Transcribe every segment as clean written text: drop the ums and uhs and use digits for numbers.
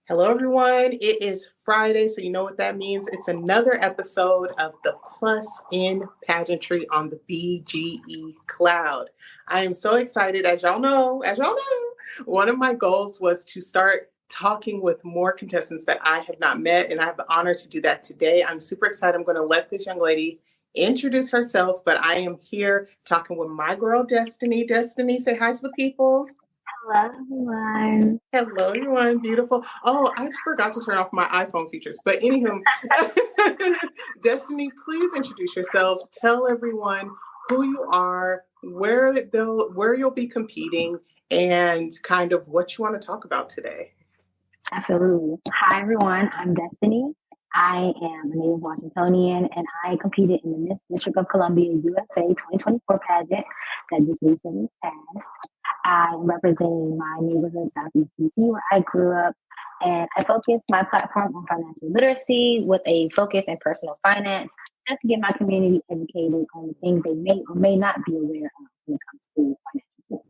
Hello, everyone. It is Friday, so you know what that means. It's another episode of the Plus in Pageantry on the BGE Cloud. I am so excited. As y'all know, one of my goals was to start talking with more contestants that I have not met, and I have the honor to do that today. I'm super excited. I'm going to let this young lady introduce herself, but I am here talking with my girl, Destinee. Destinee, say hi to the people. Hello, everyone. Hello, everyone. Beautiful. Oh, I just forgot to turn off my iPhone features. But anywho, Destinee, please introduce yourself. Tell everyone who you are, where you'll be competing, and kind of what you want to talk about today. Absolutely. Hi, everyone. I'm Destinee. I am a native Washingtonian, and I competed in the Miss District of Columbia USA 2024 pageant that just recently passed. I'm representing my neighborhood, Southeast DC, where I grew up, and I focus my platform on financial literacy with a focus in personal finance, just to get my community educated on the things they may or may not be aware of when it comes to financial.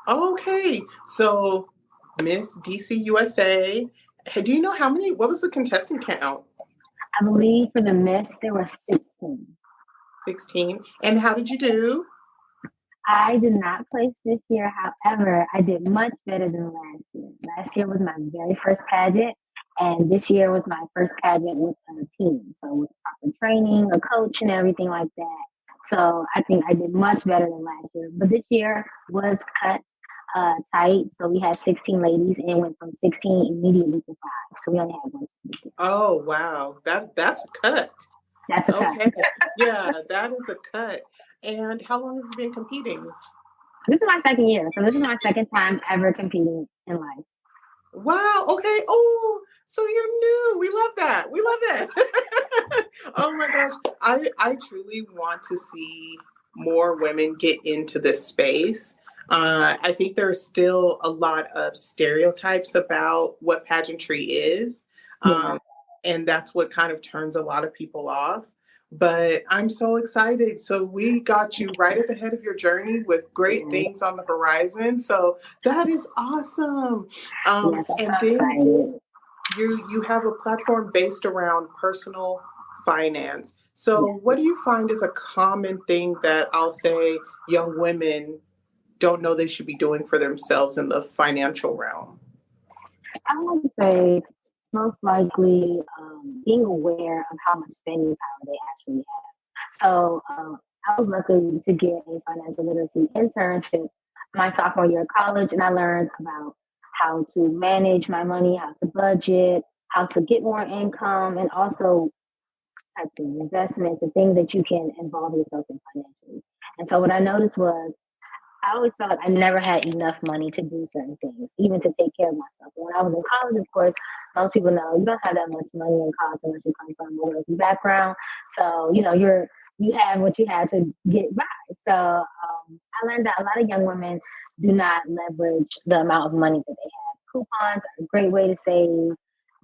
Okay, so Miss DC USA. Do you know what was the contestant count? I believe for the Miss, there were 16. 16. And how did you do? I did not place this year. However, I did much better than last year. Last year was my very first pageant, and this year was my first pageant with a team. So with proper training, a coach, and everything like that. So I think I did much better than last year. But this year was cut tight. So we had 16 ladies and went from 16 immediately to 5. So we only had one. Oh, wow. That's a cut. That's a cut. Okay. Yeah, that is a cut. And how long have you been competing? This is my second year. So this is my second time ever competing in life. Wow. Okay. Oh, so you're new. We love that. We love that. Oh my gosh. I truly want to see more women get into this space. I think there's still a lot of stereotypes about what pageantry is. And that's what kind of turns a lot of people off. But I'm so excited. So we got you right at the head of your journey with great things on the horizon. So that is awesome. And then you have a platform based around personal finance. So what do you find is a common thing that I'll say young women don't know they should be doing for themselves in the financial realm? I would say most likely being aware of how much spending power they actually have. So I was lucky to get a financial literacy internship my sophomore year of college, and I learned about how to manage my money, how to budget, how to get more income, and also types of investments and things that you can involve yourself in financially. And so what I noticed was I always felt like I never had enough money to do certain things, even to take care of myself. And when I was in college, of course, most people know you don't have that much money in college unless you come from a wealthy background. So, you have what you have to get by. So I learned that a lot of young women do not leverage the amount of money that they have. Coupons are a great way to save.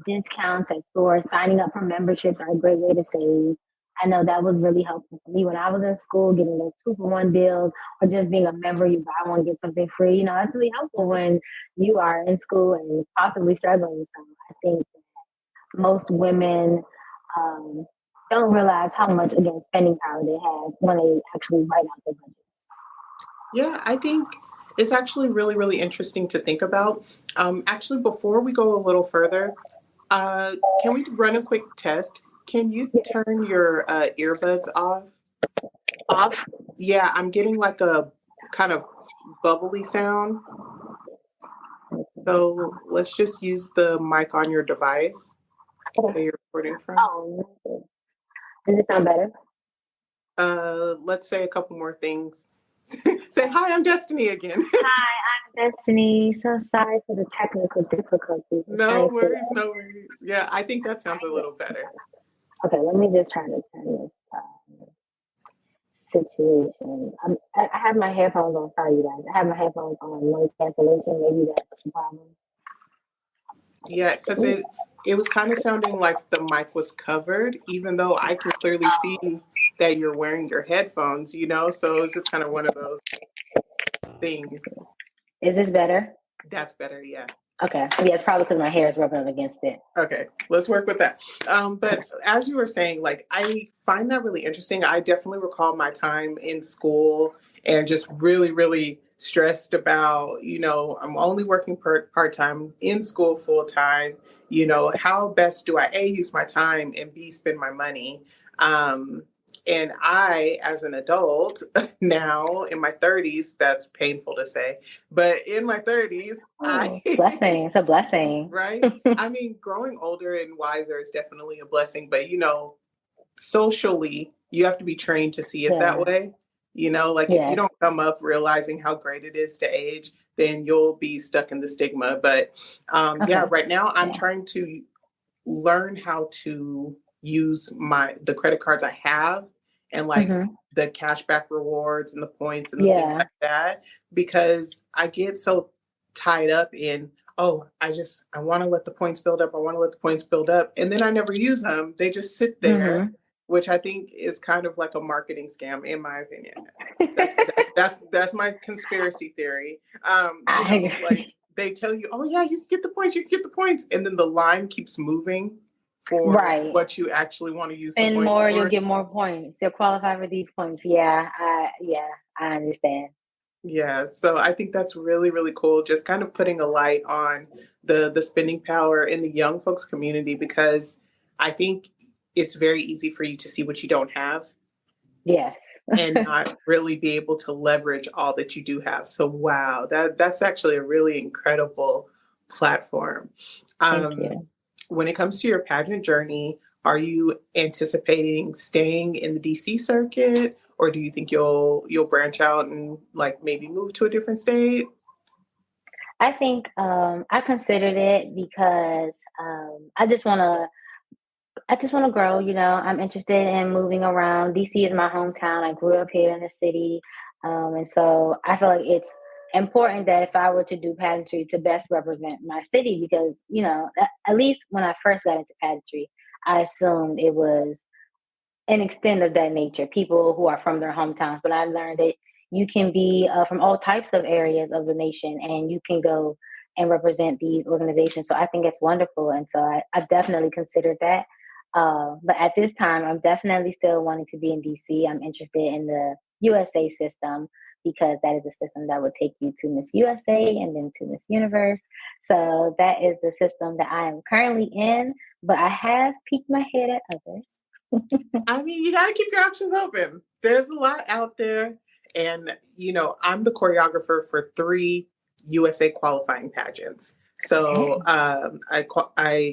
Discounts at stores, signing up for memberships are a great way to save. I know that was really helpful for me when I was in school, getting those 2-for-1 deals, or just being a member, you buy one, get something free. That's really helpful when you are in school and possibly struggling. So I think that most women don't realize how much, again, spending power they have when they actually write out their budget. Yeah, I think it's actually really, really interesting to think about. Actually, before we go a little further, can we run a quick test? Can you turn your earbuds off? Off? Yeah, I'm getting like a kind of bubbly sound. So let's just use the mic on your device that you're recording from. Oh, does it sound better? Let's say a couple more things. Say, hi, I'm Destinee again. Hi, I'm Destinee. So sorry for the technical difficulties. No worries, no worries. Yeah, I think that sounds a little better. Okay, let me just try to turn this situation. I have my headphones on. Sorry, you guys. I have my headphones on noise cancellation. Maybe that's the problem. Yeah, because it was kind of sounding like the mic was covered, even though I can clearly see that you're wearing your headphones, so it's just kind of one of those things. Is this better? That's better, yeah. Okay. Yeah, it's probably because my hair is rubbing up against it. Okay, let's work with that. But as you were saying, like, I find that really interesting. I definitely recall my time in school and just really, really stressed about, I'm only working part time in school full time. How best do I A, use my time and B, spend my money? Um, and I, as an adult now in my 30s, that's painful to say, but in my 30s, Oh, blessing. It's a blessing. right? I mean, growing older and wiser is definitely a blessing, but socially, you have to be trained to see it that Yeah. way. Like if you Yeah. don't come up realizing how great it is to age, then you'll be stuck in the stigma. But yeah, Okay. right now I'm Yeah. trying to learn how to use the credit cards I have and like the cashback rewards and the points and the things Yeah. like that, because I get so tied up in, oh, I want to let the points build up. I want to let the points build up. And then I never use them. They just sit there, which I think is kind of like a marketing scam, in my opinion. That's my conspiracy theory. Like they tell you, oh yeah, you can get the points, you can get the points, and then the line keeps moving for what you actually want to use the Spend points more, for. you'll get more points. You'll qualify for these points. Yeah, I understand. Yeah, so I think that's really, really cool. Just kind of putting a light on the spending power in the young folks community, because I think it's very easy for you to see what you don't have. Yes. And not really be able to leverage all that you do have. So wow, that's actually a really incredible platform. Thank you. When it comes to your pageant journey, are you anticipating staying in the DC circuit, or do you think you'll branch out and like maybe move to a different state? I think I considered it because I just want to grow. I'm interested in moving around. DC is my hometown. I grew up here in the city. And so I feel like it's important that if I were to do pageantry, to best represent my city, because, at least when I first got into pageantry, I assumed it was an extent of that nature, people who are from their hometowns. But I learned that you can be from all types of areas of the nation, and you can go and represent these organizations. So I think it's wonderful. And so I've definitely considered that. But at this time, I'm definitely still wanting to be in DC. I'm interested in the USA system, because that is a system that would take you to Miss USA and then to Miss Universe. So that is the system that I am currently in, but I have peeked my head at others. I mean, you got to keep your options open. There's a lot out there. And, I'm the choreographer for 3 USA qualifying pageants. So I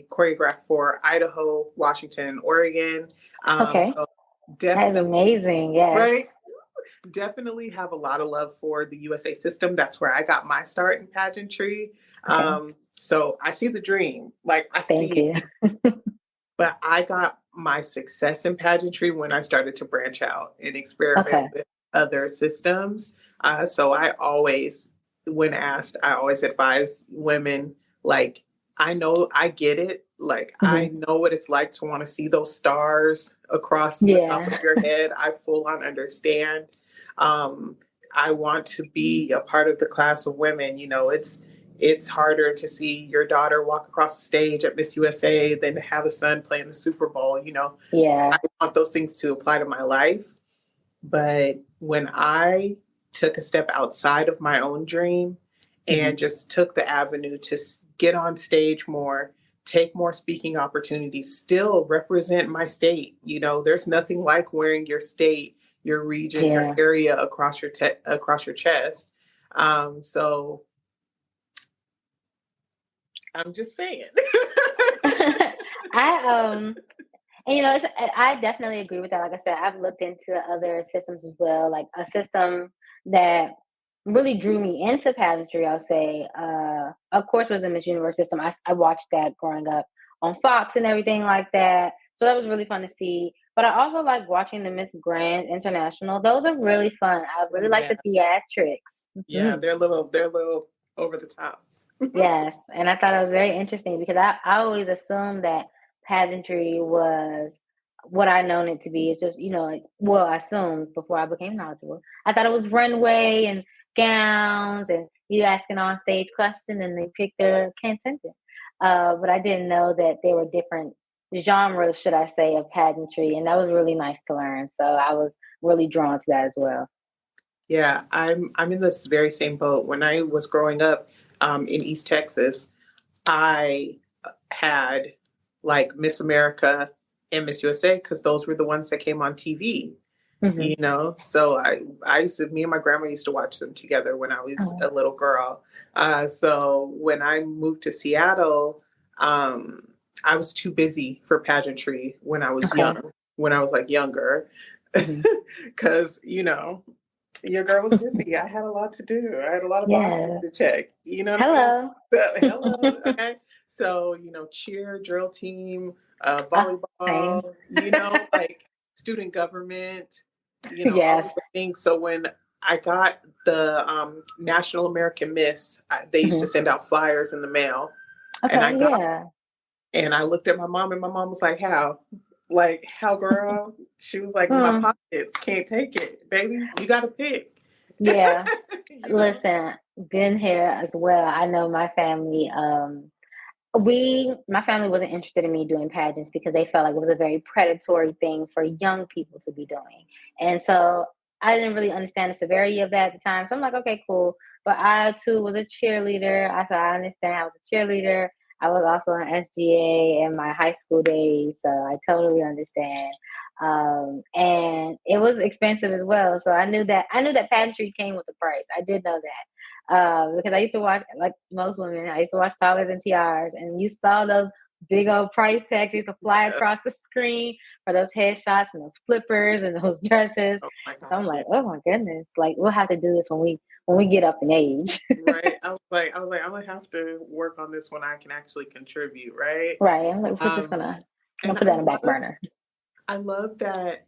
choreograph for Idaho, Washington, Oregon. Okay. So That is definitely, amazing. Yes. right? Definitely have a lot of love for the USA system. That's where I got my start in pageantry. Okay. So I see the dream. Like I Thank see, you. but I got my success in pageantry when I started to branch out and experiment Okay. with other systems. So I always, when asked, I always advise women, like, I know, I get it. Like, I know what it's like to want to see those stars across the top of Yeah. your head. I full on understand. Um, I want to be a part of the class of women. It's harder to see your daughter walk across the stage at Miss USA than to have a son play in the Super Bowl. Yeah. I want those things to apply to my life. But when I took a step outside of my own dream and just took the avenue to get on stage more, take more speaking opportunities, still represent my state. There's nothing like wearing your state, your region, your area across your chest. So I'm just saying. I I definitely agree with that. Like I said, I've looked into other systems as well. Like a system that really drew me into pageantry, I'll say, of course, was the Miss Universe system. I watched that growing up on Fox and everything like that. So that was really fun to see. But I also like watching the Miss Grand International. Those are really fun. I really like Yeah. the theatrics. Yeah, they're a little over the top. Yes, and I thought it was very interesting because I always assumed that pageantry was what I known it to be. It's just, like, well, I assumed before I became knowledgeable. I thought it was runway and gowns and you asking on stage questions and they pick their contestant. But I didn't know that there were different genres, should I say, of pageantry, and that was really nice to learn. So I was really drawn to that as well. Yeah, I'm in this very same boat. When I was growing up in East Texas, I had like Miss America and Miss USA because those were the ones that came on TV. Hmm. So I used to, me and my grandma used to watch them together when I was Oh, a little girl. So when I moved to Seattle, um, I was too busy for pageantry when I was okay. young, when I was like younger, Hmm. because your girl was busy. I had a lot to do. I had a lot of boxes Yeah. to check. You know what I mean? Hello. So, hello. Okay. So, cheer, drill team, Same. volleyball, like student government, all Yes. of the things. So when I got the National American Miss, they used to Hmm. send out flyers in the mail. And I Okay. got, Yeah. and I looked at my mom, and my mom was like, how? Like, how, girl? She was like, my Hmm. pockets can't take it, baby. You got to pick. Yeah. you know? Listen, been here as well. I know my family. My family wasn't interested in me doing pageants because they felt like it was a very predatory thing for young people to be doing. And so I didn't really understand the severity of that at the time. So I'm like, okay, cool. But I too was a cheerleader. I understand I was a cheerleader. I was also an SGA in my high school days. So I totally understand. And it was expensive as well. So I knew that pageantry came with a price. I did know that. Because I used to watch, like most women, I used to watch Dollars and Tiaras, and you saw those big old price tags used to fly Yeah. across the screen for those headshots and those flippers and those dresses. Oh my So I'm gosh. Yeah. like, oh my goodness, like we'll have to do this when we get up in age. Right. I was like, I'm gonna have to work on this when I can actually contribute, right? Right. I'm like, Um, I'm gonna and put that on the back burner. I love that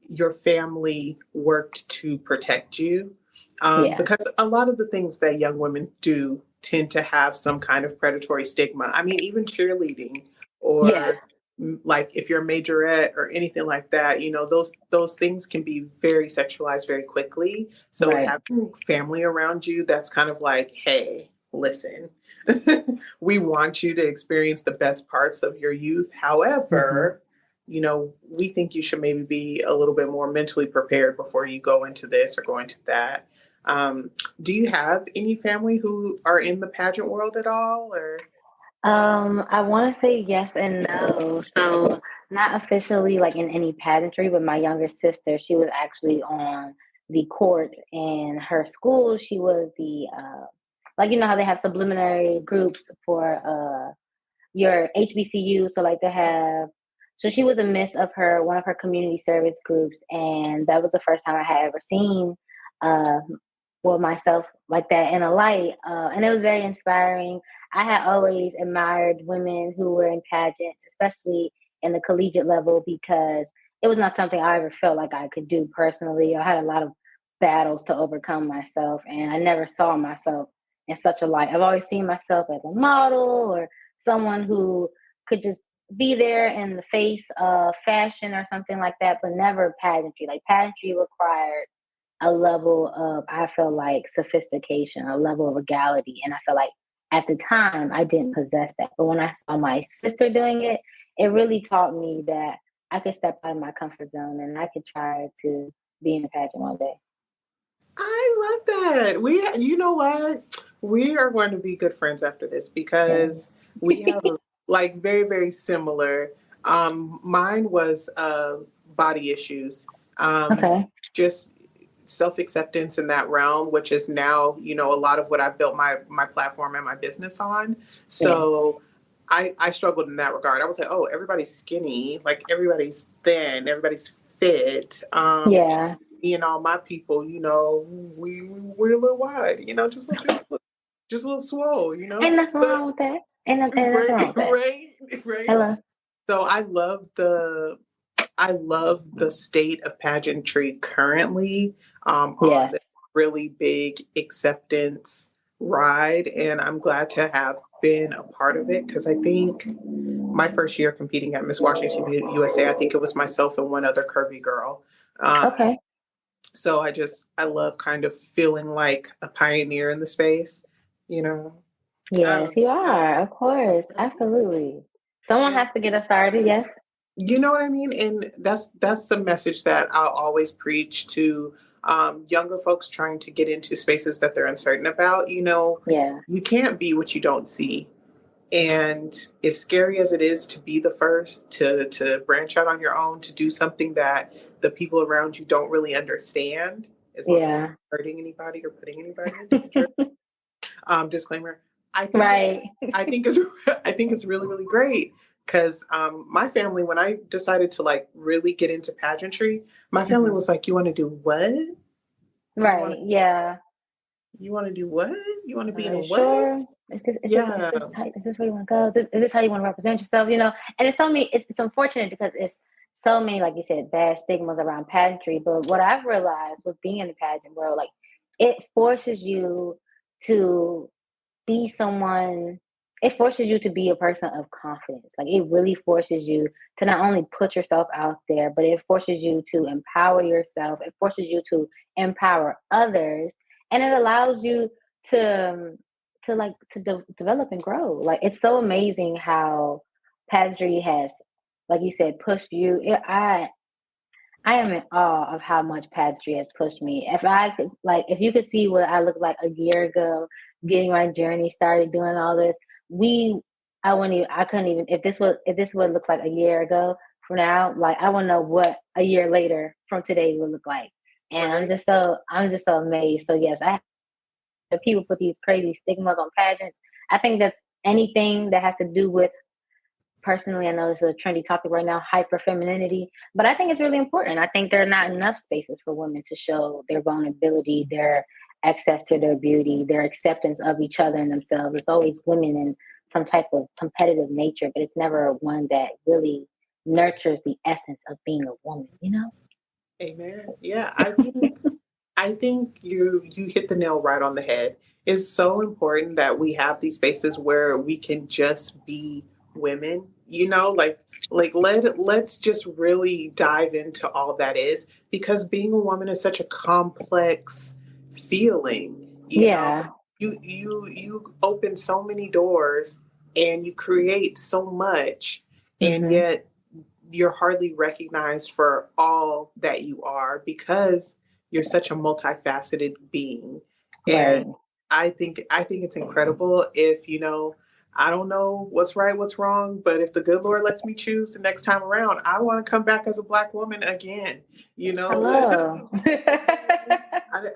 your family worked to protect you, Yeah. because a lot of the things that young women do tend to have some kind of predatory stigma. I mean, even cheerleading Yeah. or like if you're a majorette or anything like that, those things can be very sexualized very quickly. So Right. having family around you that's kind of like, hey, listen, we want you to experience the best parts of your youth. Hmm. However, we think you should maybe be a little bit more mentally prepared before you go into this or go into that. Do you have any family who are in the pageant world at all, or? I want to say yes and no. So, not officially like in any pageantry, but my younger sister, she was actually on the court in her school. She was the like how they have subliminary groups for your HBCU. So like they have. So she was a miss of one of her community service groups, and that was the first time I had ever seen uh, myself like that in a light, and it was very inspiring. I had always admired women who were in pageants, especially in the collegiate level, because it was not something I ever felt like I could do personally. I had a lot of battles to overcome myself, and I never saw myself in such a light. I've always seen myself as a model or someone who could just be there in the face of fashion or something like that, but never pageantry. Like pageantry required a level of, I feel like, sophistication, a level of regality. And I feel like at the time I didn't possess that. But when I saw my sister doing it, it really taught me that I could step out of my comfort zone and I could try to be in a pageant one day. I love that. You know what? We are going to be good friends after this Yeah. because we have like very, very similar. Mine was body issues, Okay. just self acceptance in that realm, which is now, a lot of what I've built my platform and my business on. Yeah. So I struggled in that regard. I was like, oh, everybody's skinny, like everybody's thin, everybody's fit. Yeah. Me and all my people, we're a little wide, just a little swole, Ain't nothing So, wrong with that. Ain't right, nothing wrong with that. right, right. Hello. So I love the state of pageantry currently, on Yes. the really big acceptance ride, and I'm glad to have been a part of it because I think my first year competing at Miss Washington USA, I think it was myself and one other curvy girl. Um, Okay. So I love kind of feeling like a pioneer in the space, you know. Yes, Um, you uh, are. Of course. Absolutely. Someone and has to get us started. Yes. you know what I mean? And that's the message that I'll always preach to younger folks trying to get into spaces that they're uncertain about. You know, Yeah. you can't be what you don't see. And as scary as it is to be the first to branch out on your own, to do something that the people around you don't really understand, as long as it's not Yeah. hurting anybody or putting anybody in danger. Disclaimer. I think it's Right. I think it's I think it's really really great because my family, when I decided to like really get into pageantry, my family Mhm. was like, "You want to do what? You want Right. Yeah. you want to do what? You want to be Are in a you what?" sure? Yeah, Is this where you want to go? Is this how you want to represent yourself? You know, and it's so many. It's unfortunate because it's so many, like you said, bad stigmas around pageantry. But what I've realized with being in the pageant world, like it forces you to be someone. It forces you to be a person of confidence. Like it really forces you to not only put yourself out there, but it forces you to empower yourself. It forces you to empower others, and it allows you to develop and grow. Like it's so amazing how pageantry has, like you said, pushed you. I am in awe of how much pageantry has pushed me. If I could, like, if you could see what I looked like a year ago, getting my journey started, doing all this, we, I wouldn't even, I couldn't even, if this would look like a year ago from now, like, I wouldn't know what a year later from today would look like. And right. I'm just so amazed. So yes, the people put these crazy stigmas on pageants. I think that's anything that has to do with, personally, I know this is a trendy topic right now, hyper femininity, but I think it's really important. I think there are not enough spaces for women to show their vulnerability, their access to their beauty, their acceptance of each other and themselves. It's always women in some type of competitive nature, but it's never one that really nurtures the essence of being a woman, you know? Amen. Yeah, I think you hit the nail right on the head. It's so important that we have these spaces where we can just be women, you know, like let's just really dive into all that is, because being a woman is such a complex feeling, you know. Yeah. You open so many doors and you create so much, and Hmm. yet you're hardly recognized for all that you are because you're such a multifaceted being. And Right. I think it's incredible if, you know, I don't know what's right, what's wrong, but if the good Lord lets me choose the next time around, I want to come back as a Black woman again. You know, Hello.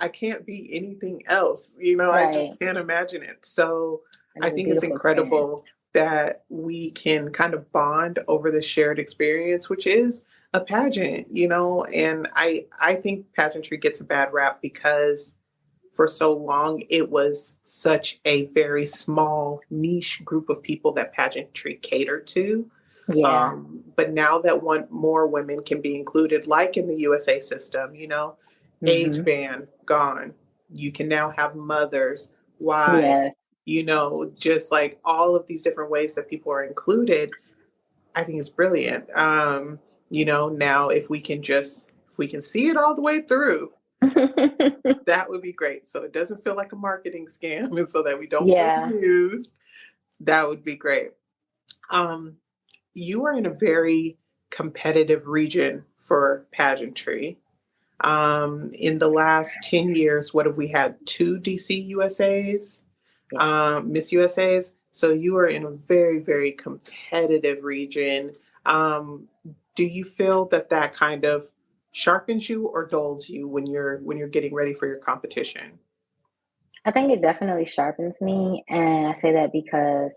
I can't be anything else. You know, I Right. just can't imagine it. So And I it's a think it's beautiful experience. incredible that we can kind of bond over the shared experience, which is a pageant, you know. And I think pageantry gets a bad rap because for so long it was such a very small niche group of people that pageantry catered to. Yeah. But now that one more women can be included, like in the USA system, you know, age Hmm. ban gone. You can now have mothers, wives, Yes. you know, just like all of these different ways that people are included. I think it's brilliant. You know, now if we can see it all the way through, that would be great. So it doesn't feel like a marketing scam, and so that we don't feel Yeah. used. That would be great. Um, you are in a very competitive region for pageantry. In the last 10 years, what have we had? Two DC USAs, Yeah. Miss USAs. So you are in a very, very competitive region. Um, do you feel that that kind of sharpens you or dulls you when you're getting ready for your competition? I think it definitely sharpens me. And I say that because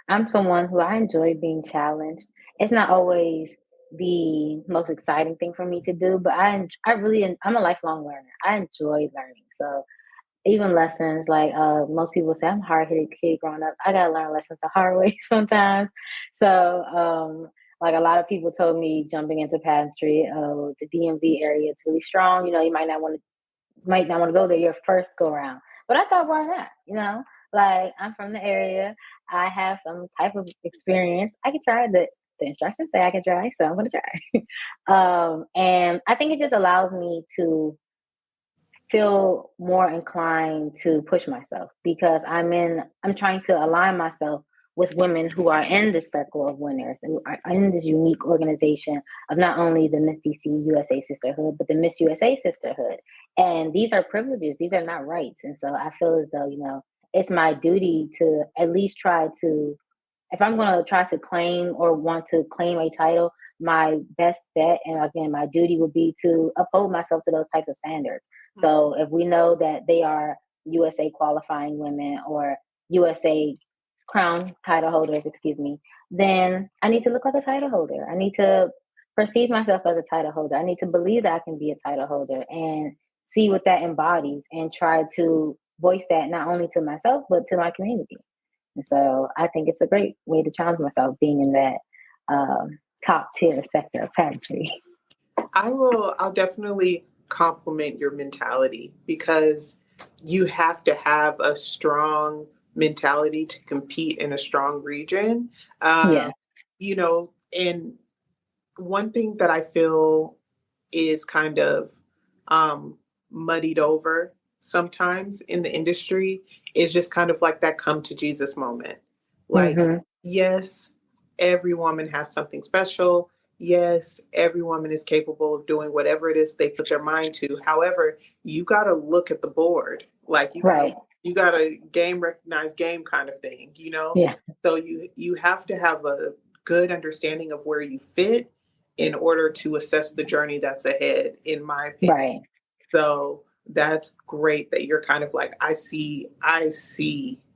I'm someone who I enjoy being challenged. It's not always the most exciting thing for me to do, but I'm a lifelong learner. I enjoy learning. So even lessons like most people say I'm a hard headed kid growing up. I gotta learn lessons the hard way sometimes. So like a lot of people told me jumping into pageantry, the DMV area is really strong. You know, you might not want to go there your first go around. But I thought, why not? You know, like I'm from the area. I have some type of experience. I could try. The instructions say I can try, so I'm gonna try. And I think it just allows me to feel more inclined to push myself because I'm trying to align myself with women who are in this circle of winners and are in this unique organization of not only the Miss DC USA Sisterhood, but the Miss USA Sisterhood. And these are privileges, these are not rights. And so I feel as though, it's my duty to at least try to, if I'm going to try to claim or want to claim a title, my best bet and again, my duty would be to uphold myself to those types of standards. So if we know that they are USA qualifying women or USA crown title holders, excuse me, then I need to look like a title holder. I need to perceive myself as a title holder. I need to believe that I can be a title holder and see what that embodies and try to voice that not only to myself, but to my community. And so I think it's a great way to challenge myself being in that top tier sector of pageantry. I'll definitely compliment your mentality because you have to have a strong mentality to compete in a strong region. Yeah. And one thing that I feel is kind of muddied over sometimes in the industry is just kind of like that come to Jesus moment. Like, yes, every woman has something special. Yes, every woman is capable of doing whatever it is they put their mind to. However, you got to look at the board. Like you got to game recognize game kind of thing, Yeah. So you have to have a good understanding of where you fit in order to assess the journey that's ahead, in my opinion. Right. So that's great that you're kind of like, I see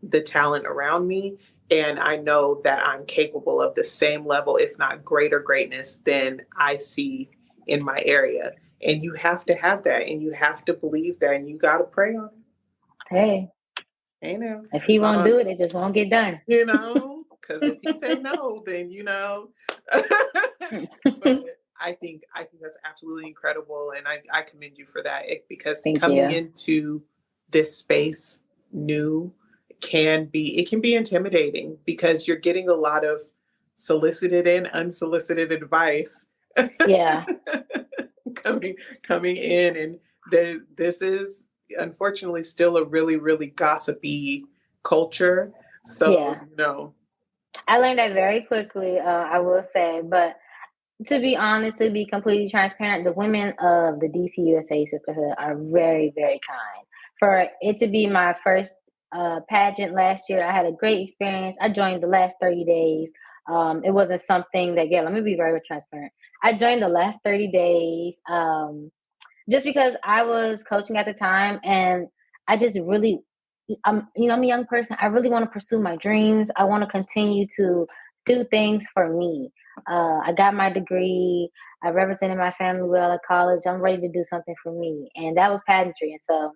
the talent around me, and I know that I'm capable of the same level, if not greater greatness than I see in my area. And you have to have that, and you have to believe that, and you got to pray on it. Hey. If he won't do it, it just won't get done. Because if he say no, then But I think that's absolutely incredible, and I commend you for that because coming into this space new can be intimidating because you're getting a lot of solicited and unsolicited advice. Yeah. coming in, and this is unfortunately still a really, really gossipy culture. So I learned that very quickly, I will say, but to be honest, to be completely transparent, the women of the DC USA Sisterhood are very, very kind. For it to be my first pageant last year, I had a great experience. I joined the last 30 days. It wasn't something that, let me be very transparent. I joined the last 30 days just because I was coaching at the time, and I just really, I'm a young person. I really want to pursue my dreams. I want to continue to do things for me. I got my degree. I represented my family well at college. I'm ready to do something for me. And that was pageantry. And so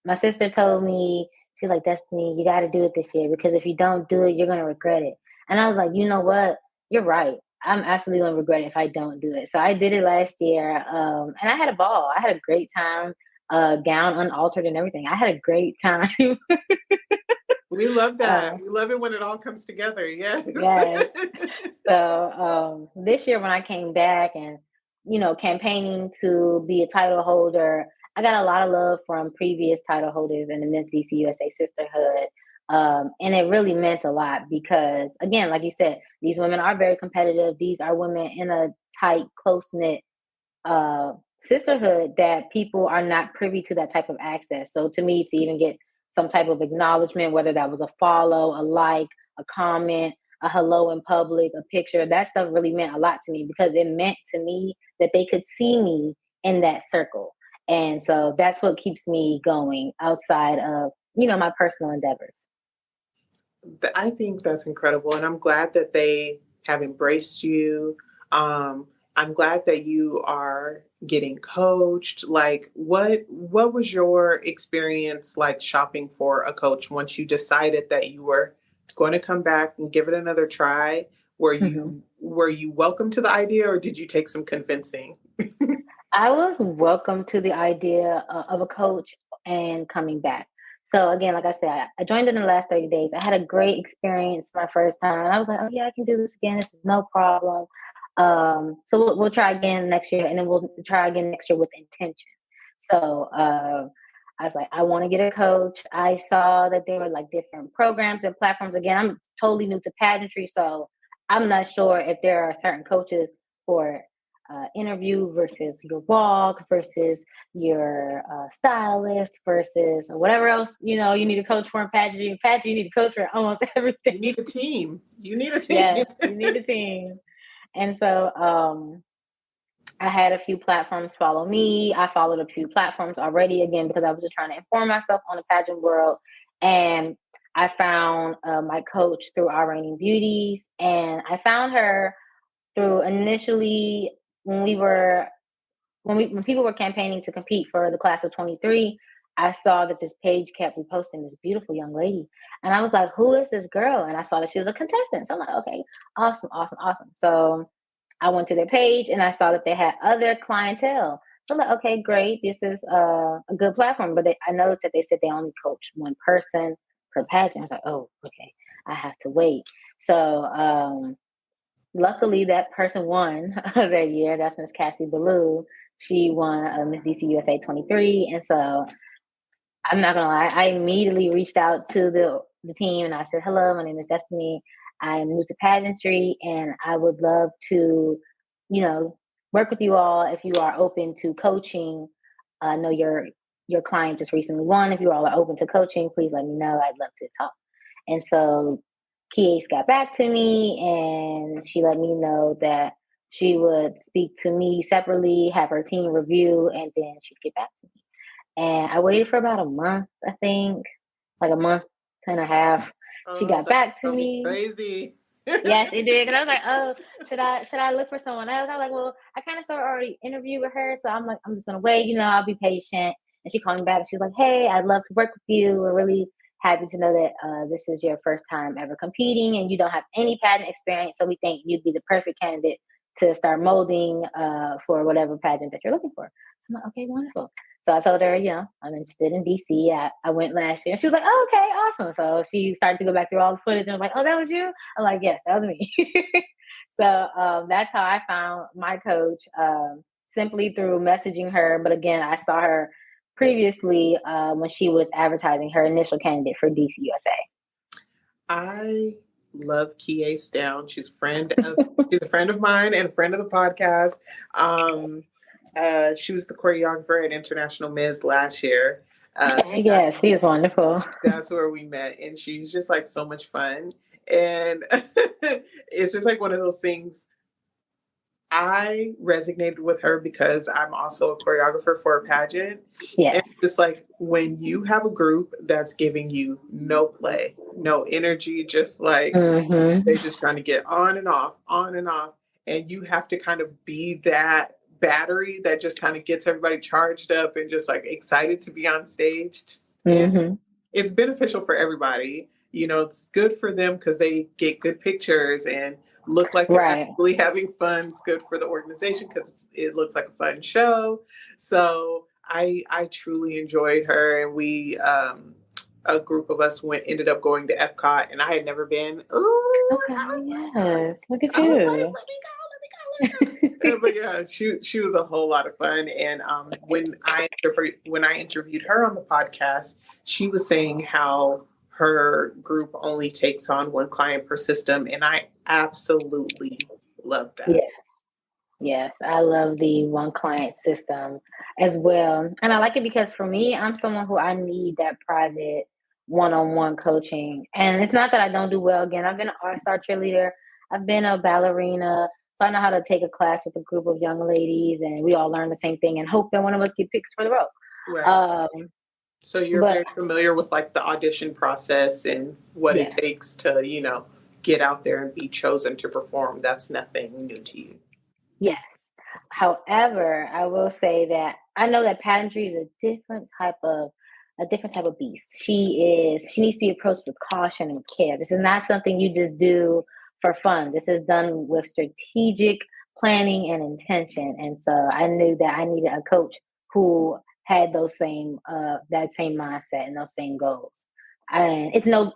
my sister told me, she's like, Destinee, you got to do it this year because if you don't do it, you're going to regret it. And I was like, you know what? You're right. I'm absolutely going to regret it if I don't do it. So I did it last year. And I had a ball. I had a great time, gown unaltered and everything. I had a great time. We love that. We love it when it all comes together. Yes. Yes. So this year when I came back and, campaigning to be a title holder, I got a lot of love from previous title holders in the Miss DC USA Sisterhood. And it really meant a lot because, again, like you said, these women are very competitive. These are women in a tight, close-knit sisterhood that people are not privy to that type of access. So to me, to even get some type of acknowledgement, whether that was a follow, a like, a comment, a hello in public, a picture, that stuff really meant a lot to me because it meant to me that they could see me in that circle. And so that's what keeps me going outside of, my personal endeavors. I think that's incredible. And I'm glad that they have embraced you. I'm glad that you are getting coached. Like, what was your experience like shopping for a coach once you decided that you were going to come back and give it another try? Were you welcome to the idea, or did you take some convincing? I was welcome to the idea of a coach and coming back. So again, like I said, I joined in the last 30 days. I had a great experience my first time. I was like, oh yeah, I can do this again. This is no problem. So we'll try again next year, and then we'll try again next year with intention. So I was like, I want to get a coach. I saw that there were like different programs and platforms. Again, I'm totally new to pageantry, so I'm not sure if there are certain coaches for interview versus your walk versus your stylist versus whatever else you need a coach for in pageantry. In pageantry, you need a coach for almost everything. You need a team. You need a team. Yes, you need a team. And so I had a few platforms follow me. I followed a few platforms already, again, because I was just trying to inform myself on the pageant world. And I found my coach through Our Reigning Beauties. And I found her through initially when people were campaigning to compete for the class of 23. I saw that this page kept reposting this beautiful young lady. And I was like, who is this girl? And I saw that she was a contestant. So I'm like, okay, awesome, awesome, awesome. So I went to their page and I saw that they had other clientele. So I'm like, okay, great. This is a good platform. But I noticed that they said they only coach one person per pageant. I was like, oh, okay, I have to wait. So luckily that person won that year. That's Miss Cassie Ballou. She won Miss DC USA 23. And so I'm not gonna lie, I immediately reached out to the team and I said, hello, my name is Destinee. I am new to pageantry and I would love to, work with you all if you are open to coaching. I know your client just recently won. If you all are open to coaching, please let me know. I'd love to talk. And so Kies got back to me and she let me know that she would speak to me separately, have her team review, and then she'd get back to me. And I waited for about a month, I think, like a month and a half. She got back to me. Crazy. Yes, it did. Because I was like, oh, should I look for someone else? I was like, well, I kind of sort of already interviewed with her. So I'm like, I'm just going to wait, I'll be patient. And she called me back and she was like, hey, I'd love to work with you. We're really happy to know that this is your first time ever competing and you don't have any pageant experience. So we think you'd be the perfect candidate to start molding for whatever pageant that you're looking for. I'm like, okay, wonderful. So I told her, I'm interested in DC. I went last year. She was like, oh, okay, awesome. So she started to go back through all the footage and was like, oh, that was you? I'm like, yes, that was me. So that's how I found my coach, simply through messaging her. But again, I saw her previously when she was advertising her initial candidate for DC USA. I love Kies Down. She's a friend of mine and a friend of the podcast. She was the choreographer at International Ms. last year. Yeah, she is wonderful. That's where we met, and she's just like so much fun. And it's just like one of those things. I resonated with her because I'm also a choreographer for a pageant. Yeah. And it's just like when you have a group that's giving you no play, no energy, just like they're just trying to get on and off, and you have to kind of be that battery that just kind of gets everybody charged up and just like excited to be on stage. And it's beneficial for everybody. It's good for them because they get good pictures and look like they're actually having fun. It's good for the organization because it looks like a fun show. So I truly enjoyed her, and we a group of us ended up going to Epcot, and I had never been. Ooh, okay, yes. Look at you. I was like, let me go. But yeah, she was a whole lot of fun. And when I interviewed her on the podcast, she was saying how her group only takes on one client per system, and I absolutely love that. Yes, I love the one client system as well. And I like it because for me, I'm someone who I need that private one-on-one coaching. And it's not that I don't do well. Again, I've been an art star cheerleader. I've been a ballerina. So I know how to take a class with a group of young ladies and we all learn the same thing and hope that one of us get picked for the role. Right. So you're very familiar with like the audition process and what it takes to, get out there and be chosen to perform. That's nothing new to you. Yes. However, I will say that I know that pageantry is a different type of beast. She needs to be approached with caution and care. This is not something you just do for fun. This is done with strategic planning and intention. And so I knew that I needed a coach who had those same that same mindset and those same goals. And it's no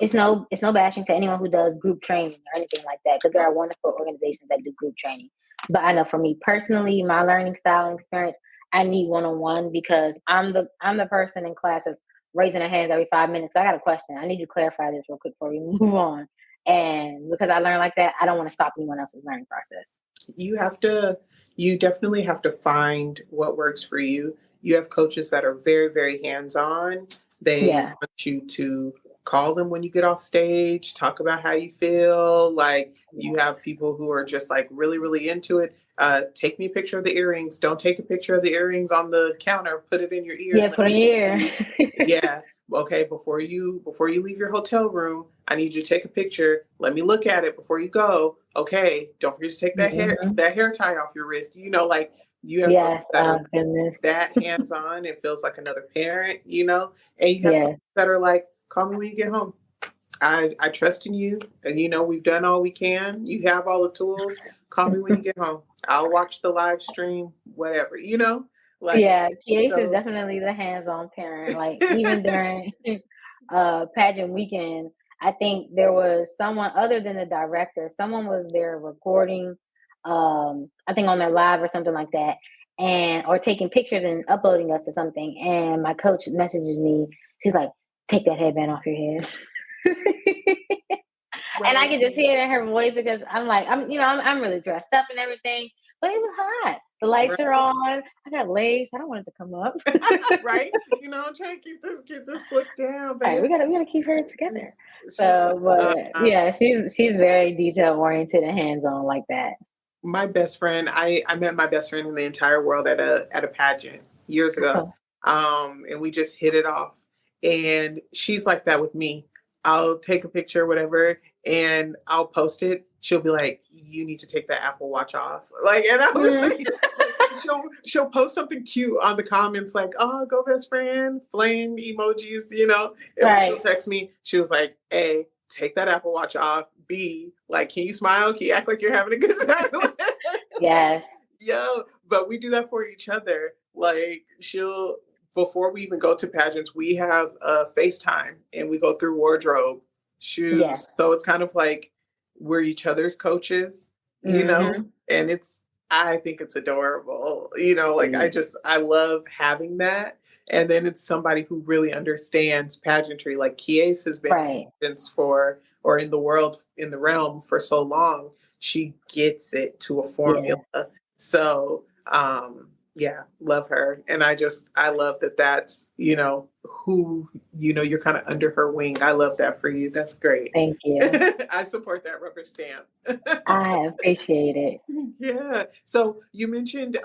bashing to anyone who does group training or anything like that, because there are wonderful organizations that do group training. But I know for me personally, my learning style and experience, I need one-on-one because I'm the person in class that's raising their hands every 5 minutes. I got a question. I need you to clarify this real quick before we move on. And because I learned like that, I don't want to stop anyone else's learning process. You definitely have to find what works for you. You have coaches that are very, very hands-on. They Yeah. want you to call them when you get off stage, talk about how you feel. Like you have people who are just like really, really into it. Take me a picture of the earrings. Don't take a picture of the earrings on the counter. Put it in your ear. Yeah, put in your ear. Yeah. Okay, before you leave your hotel room, I need you to take a picture. Let me look at it before you go. Okay, don't forget to take that hair tie off your wrist. Like you have coaches Yes. that Oh are goodness. that hands on. It feels like another parent, and you have Yes. coaches that are like, call me when you get home. I trust in you, and we've done all we can. You have all the tools. Call me when you get home. I'll watch the live stream, whatever. Like Yeah, Case is so. definitely the hands-on parent. Like even during pageant weekend, I think there was someone other than the director. Someone was there recording, I think on their live or something like that, and or taking pictures and uploading us to something. And my coach messages me. She's like, "Take that headband off your head." And I Right. can just hear it in her voice because I'm like, I'm really dressed up and everything, but it was hot. The lights are Right. on. I got lace. I don't want it to come up. Right? I'm trying to keep this look down, All right, babe. we gotta keep her together. She's So, but uh, yeah, she's very detail oriented and hands on like that. my best friend. I met my best friend in the entire world at a pageant years ago. Oh, And we just hit it off. And she's like that with me. I'll take a picture, whatever, and I'll post it. She'll be like, "You need to take that Apple Watch off." And I was mm, like she'll post something cute on the comments, like, "Oh, go best friend," flame emojis. And she'll right. text me. She was like, "A, take that Apple Watch off. B, like, can you smile? Can you act like you're having a good time?" Yes. Yo, but we do that for each other. Like she'll before we even go to pageants, we have a FaceTime and we go through wardrobe, Yes. shoes. So it's kind of like we're each other's coaches, Hmm. and I think it's adorable. Like I love having that. And then it's somebody who really understands pageantry. Like Kies has been in Right. pageants or in the world, in the realm for so long. She gets it to a formula. Yeah. So, yeah, love her. And I love that that's, who, you're kind of under her wing. I love that for you. That's great. Thank you. I support that rubber stamp. I appreciate it. Yeah. So you mentioned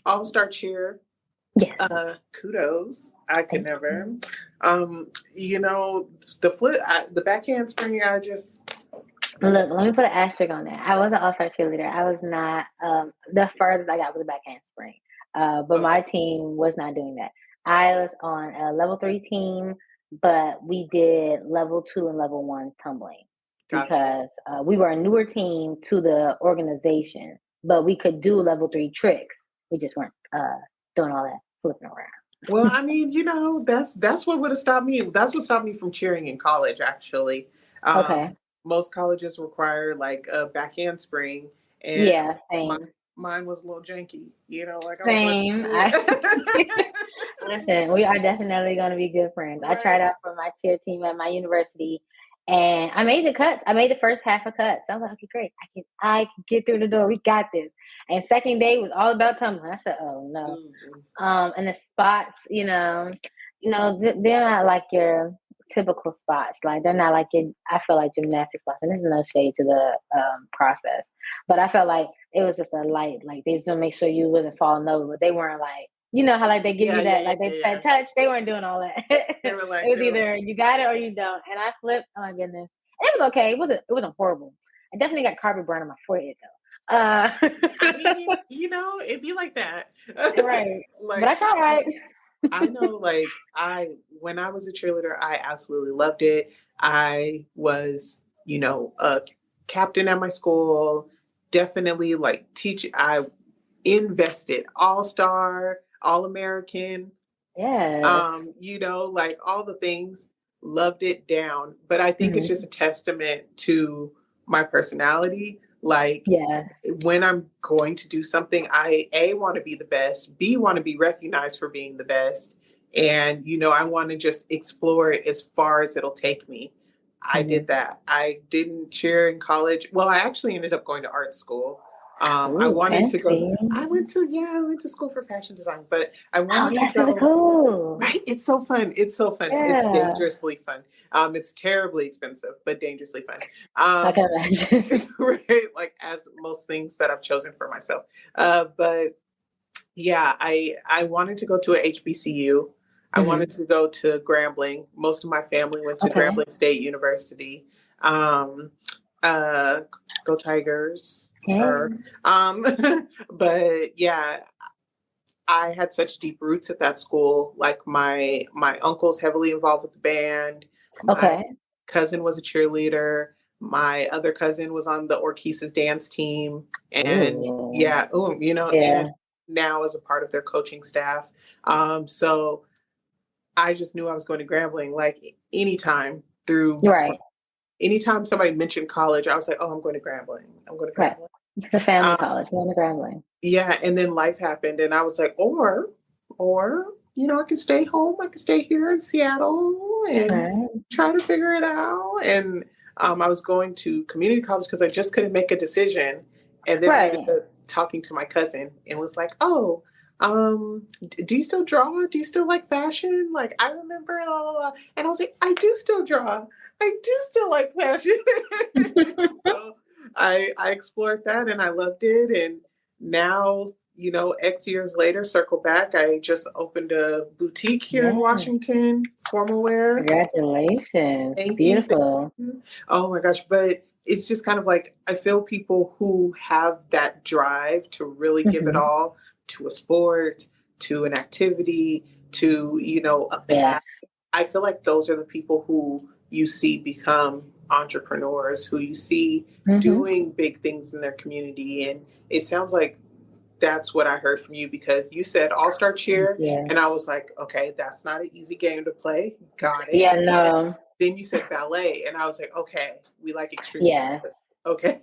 All-Star Cheer. Yes. Kudos. I could Thank never. you. The backhand spring, Look, let me put an asterisk on that. I was an all-star cheerleader. I was not the furthest I got was a back handspring. But okay, my team was not doing that. I was on a level 3 team, but we did level 2 and level 1 tumbling gotcha. because we were a newer team to the organization, but we could do level 3 tricks. We just weren't doing all that flipping around. Well, I mean, that's what would have stopped me. That's what stopped me from cheering in college, actually. Okay. Most colleges require like a backhand spring, and Yeah, my, same. mine was a little janky. Like I was like, Same. Listen, we are definitely going to be good friends. I tried right, out for my cheer team at my university, and I made the cuts. I made the first half of cuts. I was like, okay, great. I can get through the door. We got this. And second day was all about tumbling. I said, oh no. mm, And the spots, they're not like your typical spots. Like they're not like your. I feel like gymnastic spots, and this is no shade to the process, but I felt like it was just a light. Like they just want to make sure you wasn't falling over, but they weren't like. You know how like they give yeah, you yeah, that, yeah, like they yeah. said touch. They weren't doing all that. They were It like, was either you got it or you don't. And I flipped. Oh my goodness, and it was okay. It wasn't horrible. I definitely got carpet burn on my forehead though. I mean, it'd be like that. Right, but Like I tried. I know, like when I was a cheerleader, I absolutely loved it. I was, a captain at my school. Definitely like teach. I invested all star, all American. Yes. Like all the things. Loved it down. But I think it's Mhm. just a testament to my personality. Like, Yeah. when I'm going to do something, I want to be the best, B, want to be recognized for being the best. And, I want to just explore it as far as it'll take me. I did that. I didn't cheer in college. Well, I actually ended up going to art school. I Ooh, wanted to go. fancy. I went to school for fashion design, but I Oh, wanted to that's really go. cool. Right? It's so fun. It's so fun. It's Yeah, dangerously fun. It's terribly expensive, but dangerously fun. I can imagine. Right? Like, as most things that I've chosen for myself. But yeah, I wanted to go to a HBCU. I wanted to go to Grambling. Most of my family went to Okay. Grambling State University. Um, Go Tigers. Yeah. Um, but yeah, I had such deep roots at that school. Like, my uncle's heavily involved with the band. My Okay. cousin was a cheerleader. My other cousin was on the Orchesis dance team. And Ooh. yeah, Yeah. and now is a part of their coaching staff. So I just knew I was going to Grambling. Like, Right. anytime somebody mentioned college, I was like, oh, I'm going to Grambling. I'm going to Right. Grambling. It's the family Um, college. We're in the Grambling. yeah, and then life happened, and I was like, or I can stay home. I can stay here in Seattle and Right. try to figure it out. And I was going to community college because I just couldn't make a decision. And then I ended Right. up talking to my cousin and was like, oh, do you still draw? Do you still like fashion? Like, I remember, blah, blah, blah. And I was like, I do still draw. I do still like fashion. So I explored that and I loved it. And now, X years later, circle back, I just opened a boutique here in Yeah. Washington, formal wear. Congratulations. Thank you. Thank Beautiful. you. Oh my gosh. But it's just kind of like, I feel people who have that drive to really give it all to a sport, to an activity, to, a Yeah. path. I feel like those are the people who you see become entrepreneurs, who you see doing big things in their community. And it sounds like that's what I heard from you, because you said all-star cheer, Yeah. and I was like, okay, that's not an easy game to play. Got it. Yeah, And no. then you said ballet, and I was like, okay, we like extreme Yeah. sport. Okay.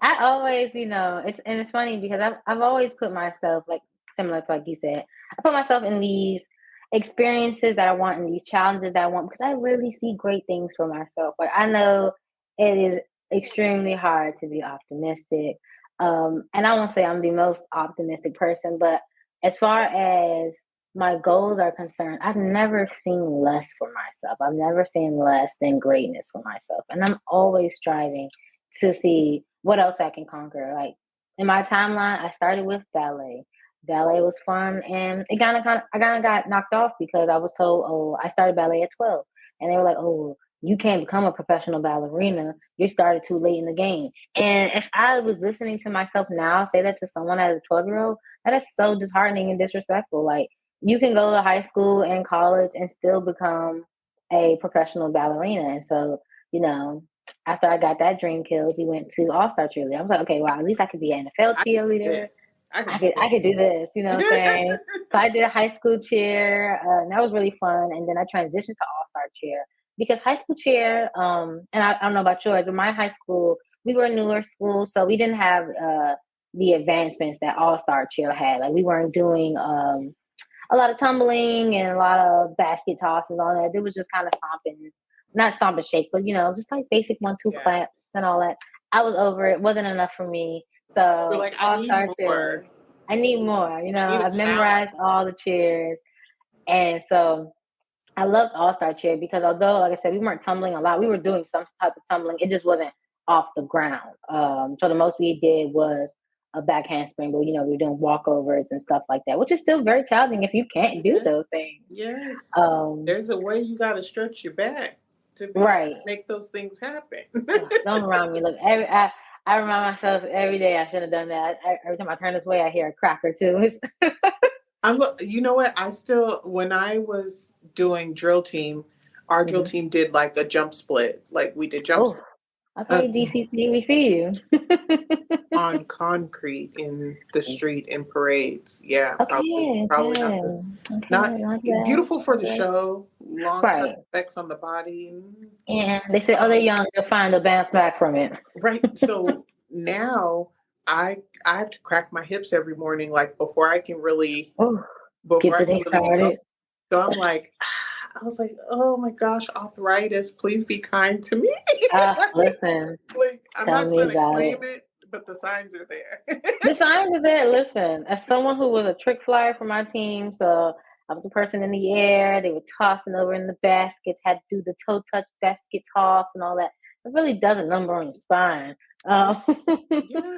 I always, it's funny because I've always put myself, like, similar to like you said, I put myself in these experiences that I want and these challenges that I want because I really see great things for myself. Like, I know it is extremely hard to be optimistic. And I won't say I'm the most optimistic person, but as far as my goals are concerned, I've never seen less for myself. I've never seen less than greatness for myself. And I'm always striving to see what else I can conquer. Like, in my timeline, I started with ballet. Ballet was fun, and I kind of got knocked off because I was told, oh, I started ballet at 12, and they were like, oh, you can't become a professional ballerina. You started too late in the game. And if I was listening to myself now say that to someone as a 12-year-old, that is so disheartening and disrespectful. Like, you can go to high school and college and still become a professional ballerina. And so, after I got that dream killed, we went to All Star cheerleader. I was like, okay, well, at least I could be an NFL I can do cheerleader. this. I can I do could I could do this, you know what I'm saying? So I did a high school cheer, and that was really fun. And then I transitioned to All Star cheer because high school cheer, and I don't know about yours, but my high school, we were a newer school, so we didn't have the advancements that All Star cheer had. Like, we weren't doing a lot of tumbling and a lot of basket tosses and all that. It was just kind of stomping, not stomp and shake, but just like basic 1-2 Yeah. claps and all that. I was over it. Wasn't enough for me. You're So like, I All need Star cheer. more. I need more. I need a I've challenge. memorized all the cheers, and so I loved All Star cheer because although, like I said, we weren't tumbling a lot, we were doing some type of tumbling. It just wasn't off the ground. So the most we did was a back handspring, but we were doing walkovers and stuff like that, which is still very challenging if you can't do Yeah. those things. Yes. Um, There's a way you got to stretch your back to be able right. to make those things happen. Don't remind me. Look, I remind myself every day I should have done that. Every time I turn this way, I hear a crack or two. You know what? When I was doing drill team, our drill team did like a jump split. Like, we did jump Oh, split okay, DCC, we see you. on concrete in the street in parades. Yeah, probably Okay, not okay, the, okay, not not bad, beautiful for not the bad. show. long-term Right. effects on the body. And they say, oh, they're Um, young, they'll find a bounce back from it. right. So now I have to crack my hips every morning, like Oh, before get I the can day really go. started. So I'm like, I was like, oh my gosh, arthritis, please be kind to me. Listen, Like, I'm tell not me going to about it. claim it, but the signs are there. The signs are there. Listen, as someone who was a trick flyer for my team, so I was a person in the air. They were tossing over in the baskets, had to do the toe touch basket toss and all that. It really does a number on your spine. Yeah, Um, yeah.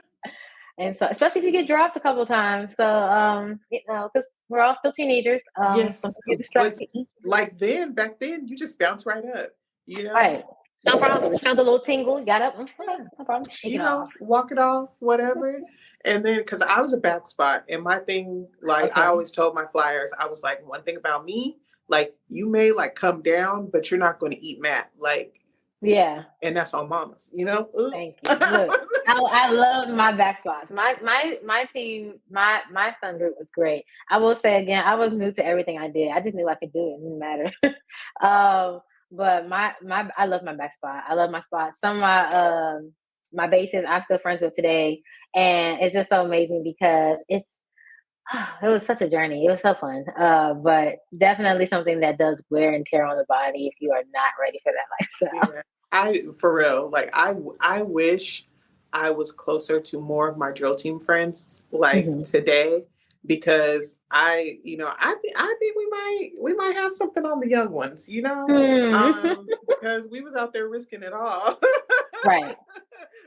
and so, especially if you get dropped a couple of times. So, because we're all still teenagers. Some Yes, people get but distracted easily. like back then, you just bounce right up, you know? Right. No problem. Just felt a little tingle. Got up. Okay, Yeah. no problem. Shake You it know, off. walk it off, whatever. And then, because I was a back spot, and my thing, like I Okay. always told my flyers, I was like, one thing about me, like you may like come down, but you're not going to eat mat, like, Yeah. and that's on mamas, you know. Ooh. Thank you. Look, I love my back spots. My team, my son group was great. I will say again, I was new to everything I did. I just knew I could do it. It didn't matter. But my I love my back spot. I love my spot. Some of my bases I'm still friends with today, and it's just so amazing because it was such a journey. It was so fun. But definitely something that does wear and tear on the body if you are not ready for that lifestyle. Yeah, I for real. Like I wish I was closer to more of my drill team friends like Hmm. today because I think we might have something on the young ones, you know, Hmm. because we was out there risking it all. Right.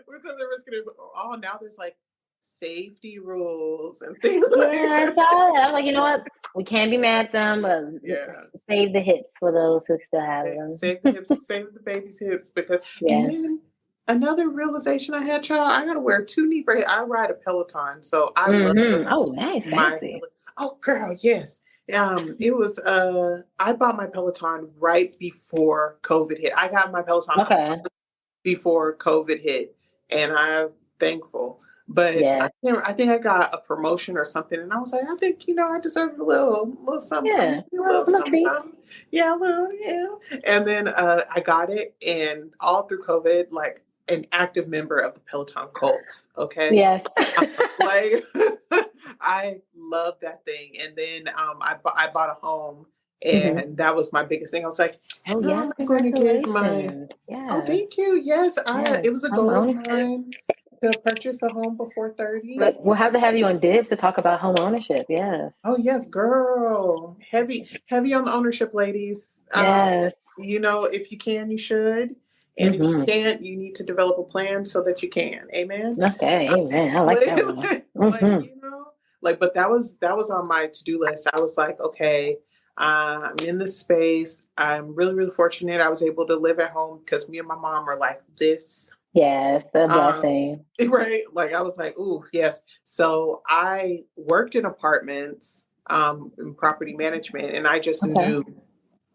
We was out there risking it all. Now there's like safety rules and things like Yeah, I saw that. that. I was like, you know what? We can't be mad at them, but Yeah. save the hips for those who still have them. Save the hips, save the baby's hips because and Yes. then another realization I had, child, I gotta wear two knee braces. I ride a Peloton, so I love Oh, nice, my fancy. oh girl, yes. It was I bought my Peloton right before COVID hit. I got my Peloton Okay. before COVID hit, and I'm thankful. But Yes. I think I got a promotion or something, and I was like, I think I deserve a little something from Yeah. you, a little Little something, treat. something. Yeah, a little, yeah. And then I got it, and all through COVID, like an active member of the Peloton cult. Okay, Yes. like I love that thing. And then I bought a home, Hmm. and that was my biggest thing. I was like, Oh, how yes. am I going to get my Congratulations. Oh, Yeah. thank you. Yes, Yes. it was a Home goal of ownership. mine to purchase a home before 30. But we'll have to have you on Dibs to talk about home ownership. Yes. Oh, yes, girl. Heavy on the ownership, ladies. Yes. If you can, you should. And if you Hmm. can't, you need to develop a plan so that you can. Amen. Okay. Amen. I like Like, that one. like, Hmm. but that was on my to-do list. I was like, okay, I'm in this space. I'm really, really fortunate. I was able to live at home because me and my mom are like this. Yes. A Um, blessing. right. Like I was like, ooh, yes. So I worked in apartments, in property management, and I just Okay. knew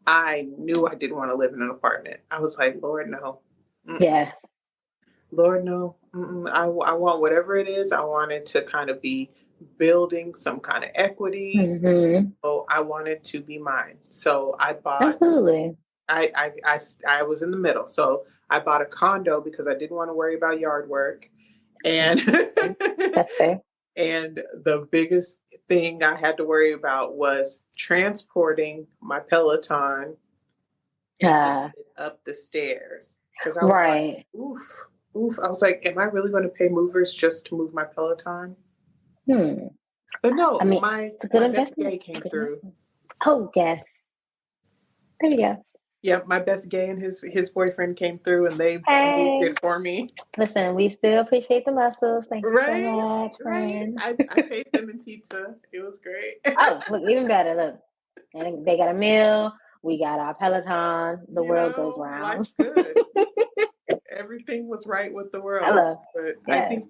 I didn't want to live in an apartment. I was like, Lord, no. Mm-mm. Yes. Lord, no. Mm-mm. I want whatever it is. I wanted to kind of be building some kind of equity. Hmm. So I wanted to be mine. So Absolutely. I was in the middle. So I bought a condo because I didn't want to worry about yard work. And That's fair. and the biggest thing I had to worry about was transporting my Peloton and getting Uh, it up the stairs. Because I was like, right. oof, oof. I was like, am I really going to pay movers just to move my Peloton? Hmm. But I no, mean, my it's a good my best investment. gay came Good through. investment. Oh, yes. There you go. Yeah, my best gay and his boyfriend came through and they moved Hey, it for me. listen, we still appreciate the muscles. Thank you so Right, much, right. friend. I paid them in pizza. It was great. Oh, look, even better. Look, and they got a meal. We got our Peloton. The world goes round. Life's good. Everything was right with the world. Hello. But I Yes. think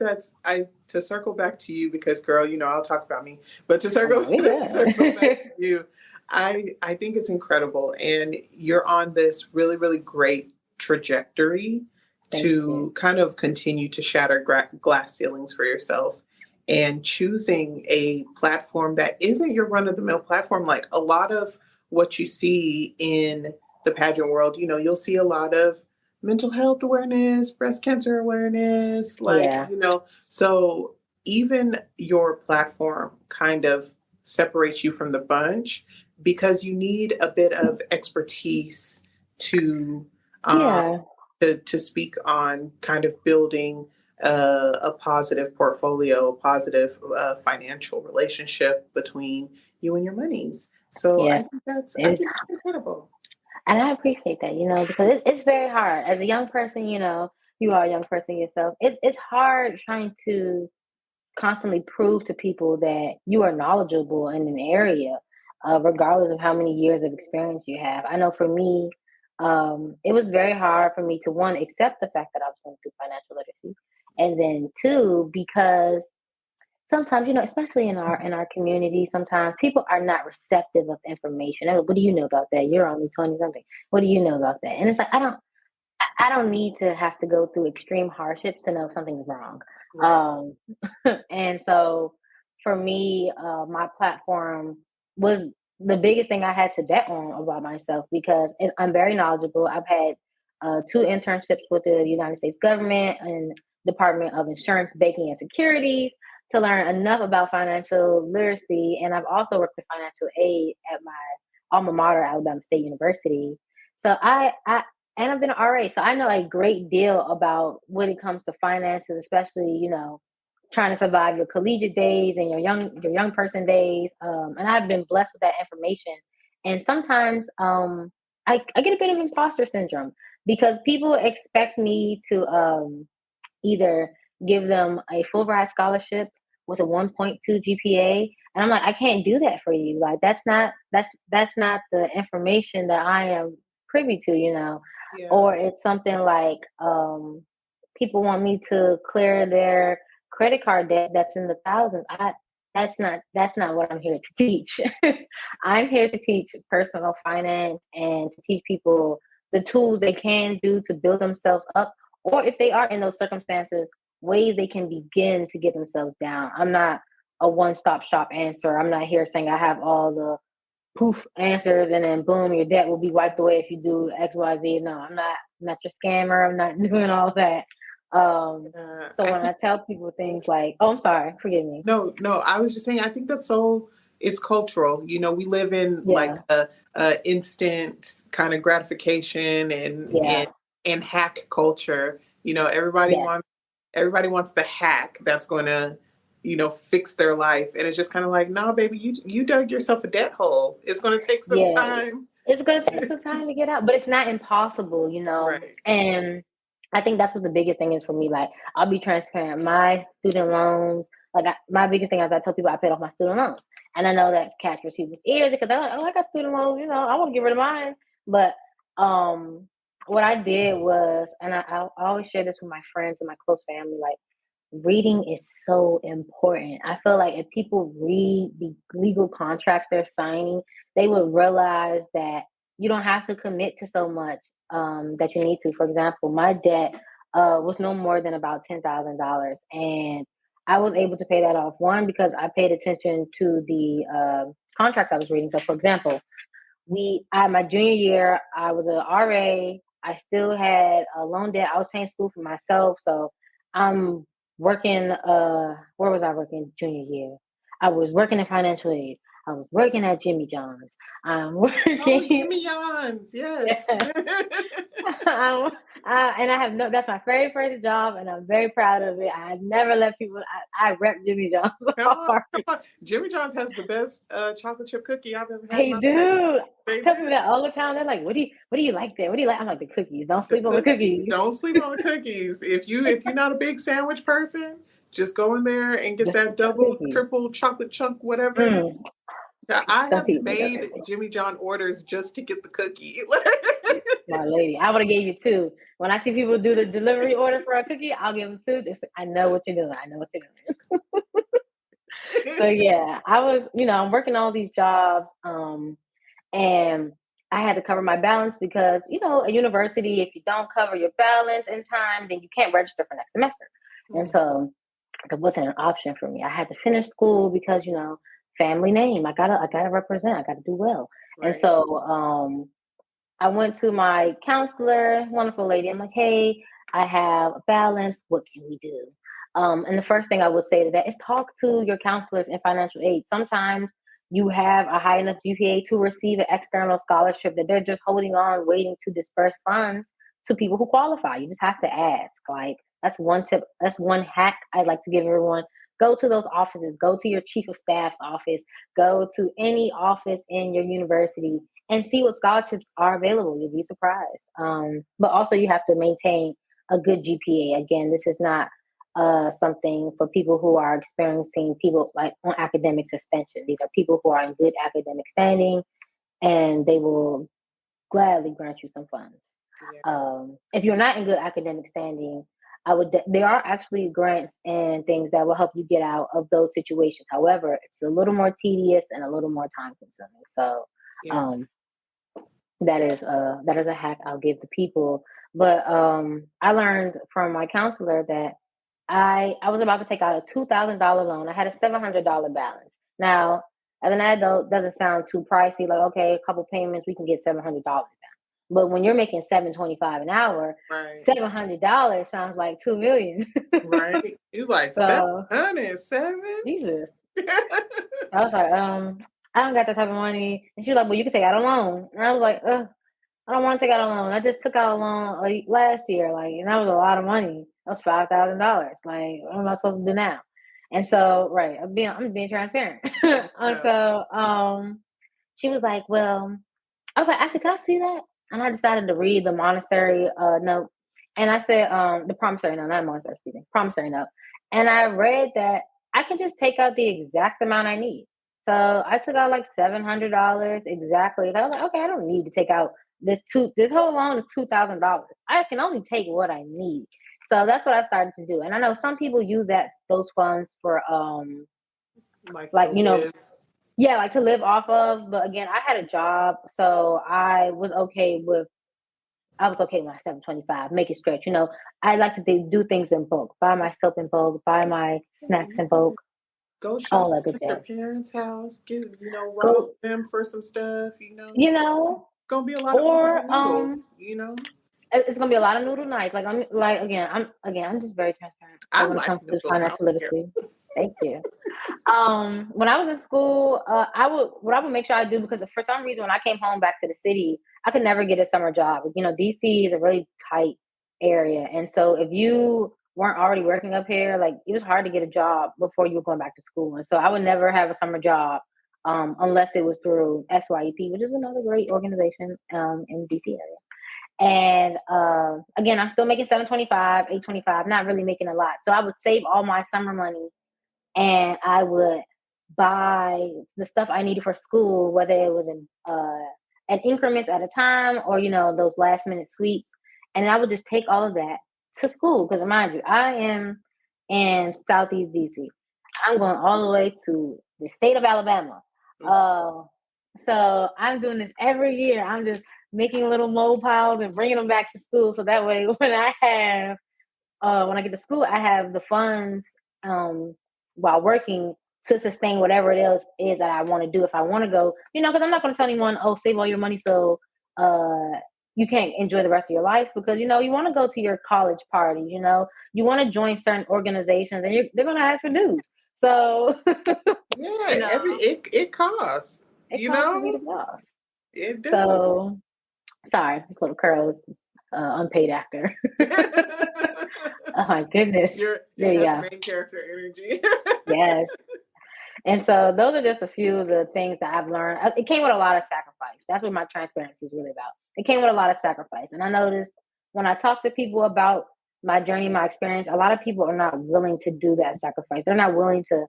to circle back to you because girl, I'll talk about me. But to I know, we circle back good. to you, I think it's incredible and you're on this really, really great trajectory Thank to you. kind of continue to shatter glass ceilings for yourself and choosing a platform that isn't your run of the mill platform. Like a lot of what you see in the pageant world. You know, you'll see a lot of mental health awareness, breast cancer awareness, like, Yeah. you know, so even your platform kind of separates you from the bunch because you need a bit of expertise to um, Yeah. to speak on kind of building a positive portfolio, a positive financial relationship between you and your monies. So Yes. I It's, think that's incredible. and I appreciate that, because it's very hard as a young person. You are a young person yourself. It's hard trying to constantly prove to people that you are knowledgeable in an area, regardless of how many years of experience you have. I know for me, it was very hard for me to one accept the fact that I was going through financial literacy, and then two, because sometimes, especially in our community, sometimes people are not receptive of information. Oh, what do you know about that? You're only 20 something. What do you know about that? And it's like I don't need to have to go through extreme hardships to know something's wrong. Right. Um, and so for me, my platform was the biggest thing I had to bet on about myself because I'm very knowledgeable. I've had two internships with the United States government and Department of Insurance, Banking, and Securities to learn enough about financial literacy. And I've also worked in financial aid at my alma mater, Alabama State University. So and I've been an RA, so I know a great deal about when it comes to finances, especially trying to survive your collegiate days and your young person days. And I've been blessed with that information. And sometimes I get a bit of imposter syndrome because people expect me to either give them a full ride scholarship with a 1.2 GPA, and I'm like, I can't do that for you. Like that's not the information that I am privy to. Yeah. Or it's something like people want me to clear their credit card debt that's in the thousands. That's not what I'm here to teach. I'm here to teach personal finance and to teach people the tools they can do to build themselves up, or if they are in those circumstances, ways they can begin to get themselves down. I'm not a one-stop shop answer. I'm not here saying I have all the poof answers and then boom, your debt will be wiped away if you do X, Y, Z. No, I'm not your scammer. I'm not doing all that. So I when I think tell people things like, "Oh, I'm sorry, forgive me." no, no. I was just saying. I think that's so. It's cultural. You know, we live in like Yeah, a instant kind of gratification yeah, and hack culture. You know, yes, everybody wants the hack that's going to, you know, fix their life, and it's just kind of like, nah, baby, you dug yourself a debt hole. It's going to take some yeah. time. It's gonna take some time to get out, but it's not impossible. Right. And I think that's what the biggest thing is for me. Like, I'll be transparent. My student loans, like, my biggest thing is I tell people I paid off my student loans, and I know that catches people's ears because they're like, "Oh, I got student loans. I want to get rid of mine." But what I did was, and I always share this with my friends and my close family, like reading is so important. I feel like if people read the legal contracts they're signing, they would realize that you don't have to commit to so much that you need to. For example, my debt was no more than about $10,000, and I was able to pay that off. One, because I paid attention to the contracts I was reading. So, for example, my junior year, I was a RA. I still had a loan debt. I was paying school for myself, so I'm working. Where was I working junior year? I was working in financial aid. I was working at Jimmy John's. I'm Oh, working. Jimmy John's, yes. Um, and I have no. That's my very first job, and I'm very proud of it. I never let people. I rep Jimmy John's Come on, hard. come on. Jimmy John's has the best chocolate chip cookie I've ever had in They my life. do. I They tell people do. that all the time. They're like, "What do you like there? What do you like?" I'm like, "The cookies. Don't The sleep on the cookie. cookies." Don't sleep on the cookies. If you're not a big sandwich person, just go in there and get Just that the double, cookies. triple chocolate chunk, whatever it is. Mm, I some have people go made crazy. Jimmy John orders just to get the cookie. My lady, I would have gave you two. When I see people do the delivery order for a cookie, I'll give them two. I know what you're doing. I know what you're doing. So yeah, I'm working all these jobs, and I had to cover my balance because a university, if you don't cover your balance in time, then you can't register for next semester. And Hmm. so it wasn't an option for me. I had to finish school because family name. I gotta represent. I gotta do well. And Right. so I went to my counselor, wonderful lady. I'm like, hey, I have a balance. What can we do? And the first thing I would say to that is talk to your counselors in financial aid. Sometimes you have a high enough GPA to receive an external scholarship that they're just holding on, waiting to disperse funds to people who qualify. You just have to ask. Like, that's one tip. That's one hack I'd like to give everyone. Go to those offices. Go to your chief of staff's office. Go to any office in your university and see what scholarships are available. You'll be surprised. But also, you have to maintain a good GPA. Again, this is not something for people who are experiencing people like on academic suspension. These are people who are in good academic standing, and they will gladly grant you some funds. Yeah. If you're not in good academic standing, there are actually grants and things that will help you get out of those situations. However, it's a little more tedious and a little more time consuming. So Yeah. um, that is a hack I'll give the people. But I learned from my counselor that I was about to take out a $2,000 loan. I had a $700 balance. Now, as an adult, doesn't sound too pricey. Like, okay, a couple payments, we can get $700 down. But when you're making $7.25 an hour, Right. $700 sounds like $2 million. Right. You like So 707? Jesus, I was like, I don't got that type of money. And she was like, well, you can take out a loan. And I was like, ugh. I don't want to take out a loan. I just took out a loan last year, like, and that was a lot of money. That was $5,000. Like, what am I supposed to do now? And so, right, I'm being transparent. And so, she was like, "Well," I was like, "Actually, can I see that?" And I decided to read the monastery note, and I said, "The promissory note, not monastery, excuse me, promissory note." And I read that I can just take out the exact amount I need. So I took out like $700 exactly. And I was like, okay, I don't need to take out this whole loan is $2,000. I can only take what I need. So that's what I started to do. And I know some people use those funds for Like to live. yeah, like to live off of. But again, I had a job, so I was okay with my 725, make it stretch. I like to do things in bulk. Buy my soap in bulk, buy my snacks in bulk, Go shop all that good at your jazz. parents' house, rob Go, them for some stuff, you It's know, gonna be a lot of oodles or and noodles. it's gonna be a lot of noodle nights. Like I'm just very transparent. I So when it like comes to noodles, I don't financial care. literacy, thank you. When I was in school, what I would make sure I do, because for some reason when I came home back to the city, I could never get a summer job. DC is a really tight area, and so if you weren't already working up here, like it was hard to get a job before you were going back to school. And so I would never have a summer job unless it was through SYEP, which is another great organization in DC area. And again, I'm still making 725, 825, not really making a lot. So I would save all my summer money and I would buy the stuff I needed for school, whether it was in increments at a time or those last minute sweeps, and I would just take all of that to school. Because mind you, I am in Southeast DC. I'm going all the way to the state of Alabama. Uh, so I'm doing this every year. I'm just making little mold piles and bringing them back to school, so that way when I get to school, I have the funds while working to sustain whatever it is that I want to do. If I want to go, because I'm not going to tell anyone, oh, save all your money so you can't enjoy the rest of your life, because you want to go to your college party. You want to join certain organizations, and they're going to ask for dues. So yeah, it costs. it costs to be the boss. It does. So sorry, this little curls, unpaid actor. Oh my goodness. It has main character energy. Yes. And so those are just a few of the things that I've learned. It came with a lot of sacrifice. That's what my transparency is really about. It came with a lot of sacrifice. And I noticed when I talk to people about my journey, my experience, a lot of people are not willing to do that sacrifice. They're not willing to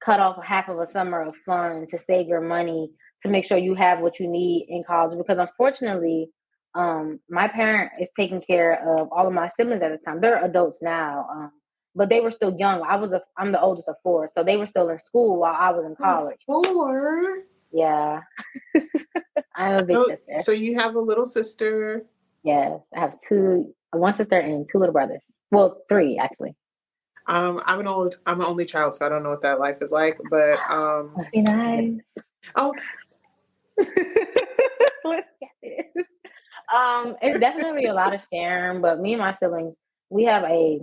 cut off half of a summer of fun to save your money to make sure you have what you need in college. Because unfortunately, my parent is taking care of all of my siblings at the time. They're adults now, but they were still young. I'm the oldest of four, so they were still in school while I was in college. Four? Yeah. I'm a big sister. So you have a little sister? Yes, I have one sister and two little brothers. Well, three actually. I'm an only child, so I don't know what that life is like. But must be nice. Oh, Look at this. It's definitely a lot of sharing, but me and my siblings, we have a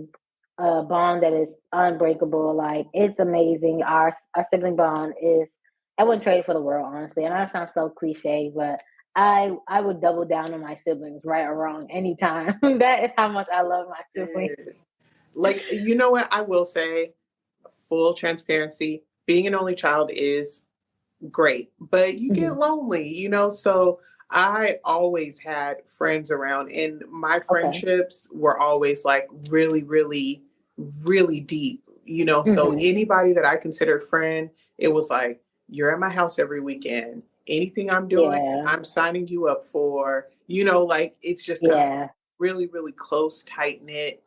bond that is unbreakable. Like it's amazing. Our sibling bond is. I wouldn't trade it for the world, honestly. And that sounds so cliche, but I would double down on my siblings, right or wrong, anytime. That is how much I love my siblings. Like, you know what? I will say, full transparency, being an only child is great, but you get Mhm. lonely, So I always had friends around, and my Okay. friendships were always like really, really, really deep, So Hmm. anybody that I considered friend, it was like, you're at my house every weekend. Anything I'm doing, Yeah. I'm signing you up for, like it's just kind of Yeah. really, really close, tight knit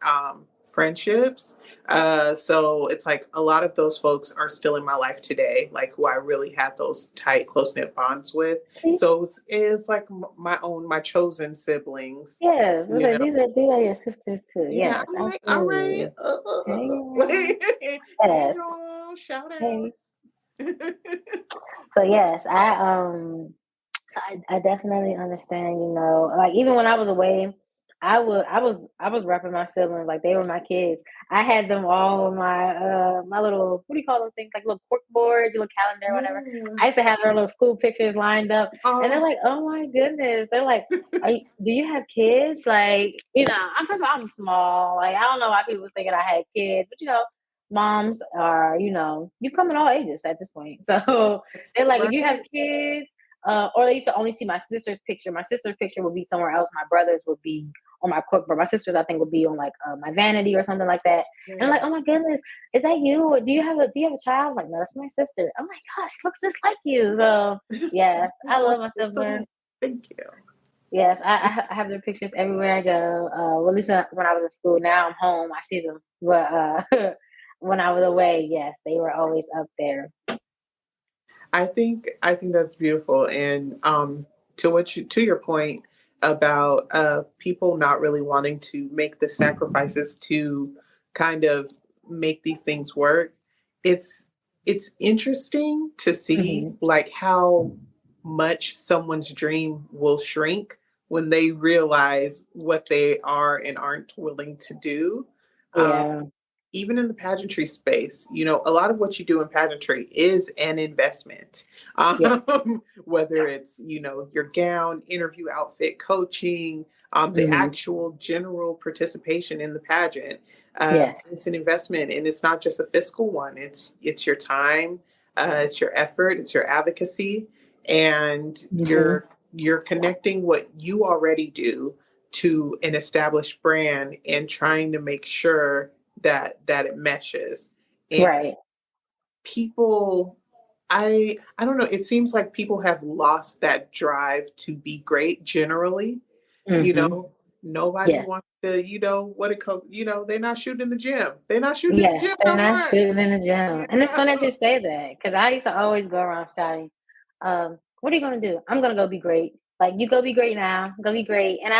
friendships. So it's like a lot of those folks are still in my life today, like who I really had those tight, close knit bonds with. See? So it's like my chosen siblings, Yes. you know. These are your sisters too. Yeah, Yes, I'm like, all right, absolutely. Hey, hey yes. y'all, shout Hey. outs. So yes, I definitely understand, like even when I was away, I was repping my siblings like they were my kids. I had them all on my little, what do you call those things? Like little cork board, little calendar, whatever. Yeah. I used to have their little school pictures lined up, and they're Oh. like, "Oh my goodness!" They're like, "Do you have kids?" Like, I'm first of all, I'm small. Like, I don't know why people thinking I had kids, but moms are, you come in all ages at this point. So they're like, "If you have Right. kids." Or they used to only see my sister's picture. My sister's picture would be somewhere else. My brother's would be on my cookbook. My sister's, I think, would be on like my vanity or something like that. And I'm Yeah. like, oh my goodness, is that you? Or do you have a child? I'm like, no, that's my sister. Oh my gosh, looks just like you. So yes, I It's like love my so. siblings. Thank you. Yes, I have their pictures everywhere I go. Well, at least when I was in school. Now I'm home, I see them. But when I was away, yes, they were always up there. I think that's beautiful. And to your point about people not really wanting to make the sacrifices to kind of make these things work, it's it's interesting to see Hmm. like how much someone's dream will shrink when they realize what they are and aren't willing to do. Um, Yeah. Even in the pageantry space, a lot of what you do in pageantry is an investment. Yes. Whether it's, your gown, interview outfit, coaching, the Hmm. actual general participation in the pageant. Yes. It's an investment, and it's not just a fiscal one. It's your time, it's your effort, it's your advocacy, and Hmm. you're connecting what you already do to an established brand and trying to make sure that it meshes. And Right. people, I don't know, it seems like people have lost that drive to be great generally. you Hmm. know Nobody Yes. wants to, what it they're not shooting in the gym, they're not shooting in the Yes, gym they're no not more. shooting in the gym. you And it's funny that know you say that because I used to always go around shouting, "What are you gonna do?" "I'm gonna go be great." Like, "You go be great now. Go be great." And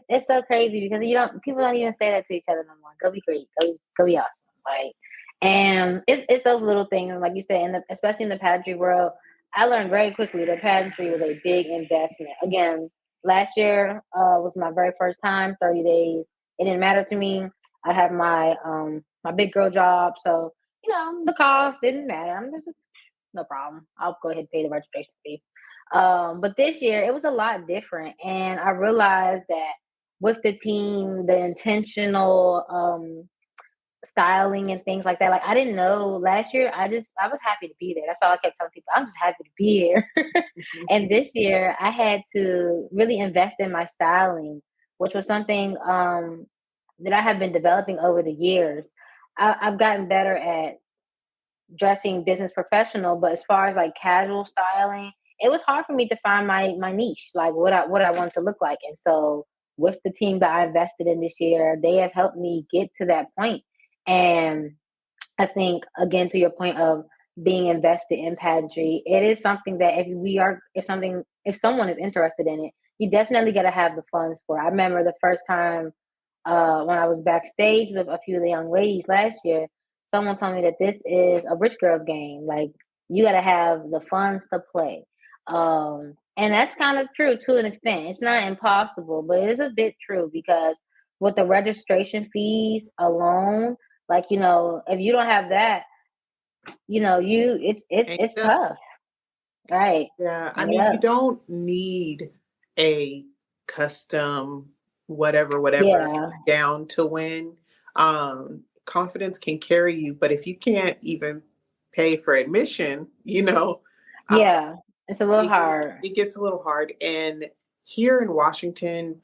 it's so crazy because people don't even say that to each other no more. Go be great. Go be awesome. Like, and it's those little things, like you said, especially in the pageantry world. I learned very quickly that pageantry was a big investment. Again, last year was my very first time, 30 days. It didn't matter to me. I have my big girl job, so the cost didn't matter. I'm just no problem. I'll go ahead and pay the registration fee. But this year it was a lot different, and I realized that with the team, the intentional styling and things like that. Like I didn't know last year. I was happy to be there. That's all I kept telling people. I'm just happy to be here. And this year I had to really invest in my styling, which was something that I have been developing over the years. I've gotten better at dressing business professional, but as far as like casual styling, it was hard for me to find my niche, like what I want to look like. And so with the team that I invested in this year, they have helped me get to that point. And I think again to your point of being invested in pageantry, it is something that if someone is interested in it, you definitely got to have the funds for it. I remember the first time when I was backstage with a few of the young ladies last year, someone told me that this is a rich girl's game. Like you got to have the funds to play. And that's kind of true to an extent. It's not impossible, but it is a bit true because with the registration fees alone, like, if you don't have that, And it's tough. Right. yeah, I mean, Yeah. you don't need a custom whatever Yeah. gown to win. Confidence can carry you, but if you can't even pay for admission, uh, Yeah. It's a little hard. it gets a little hard. And here in Washington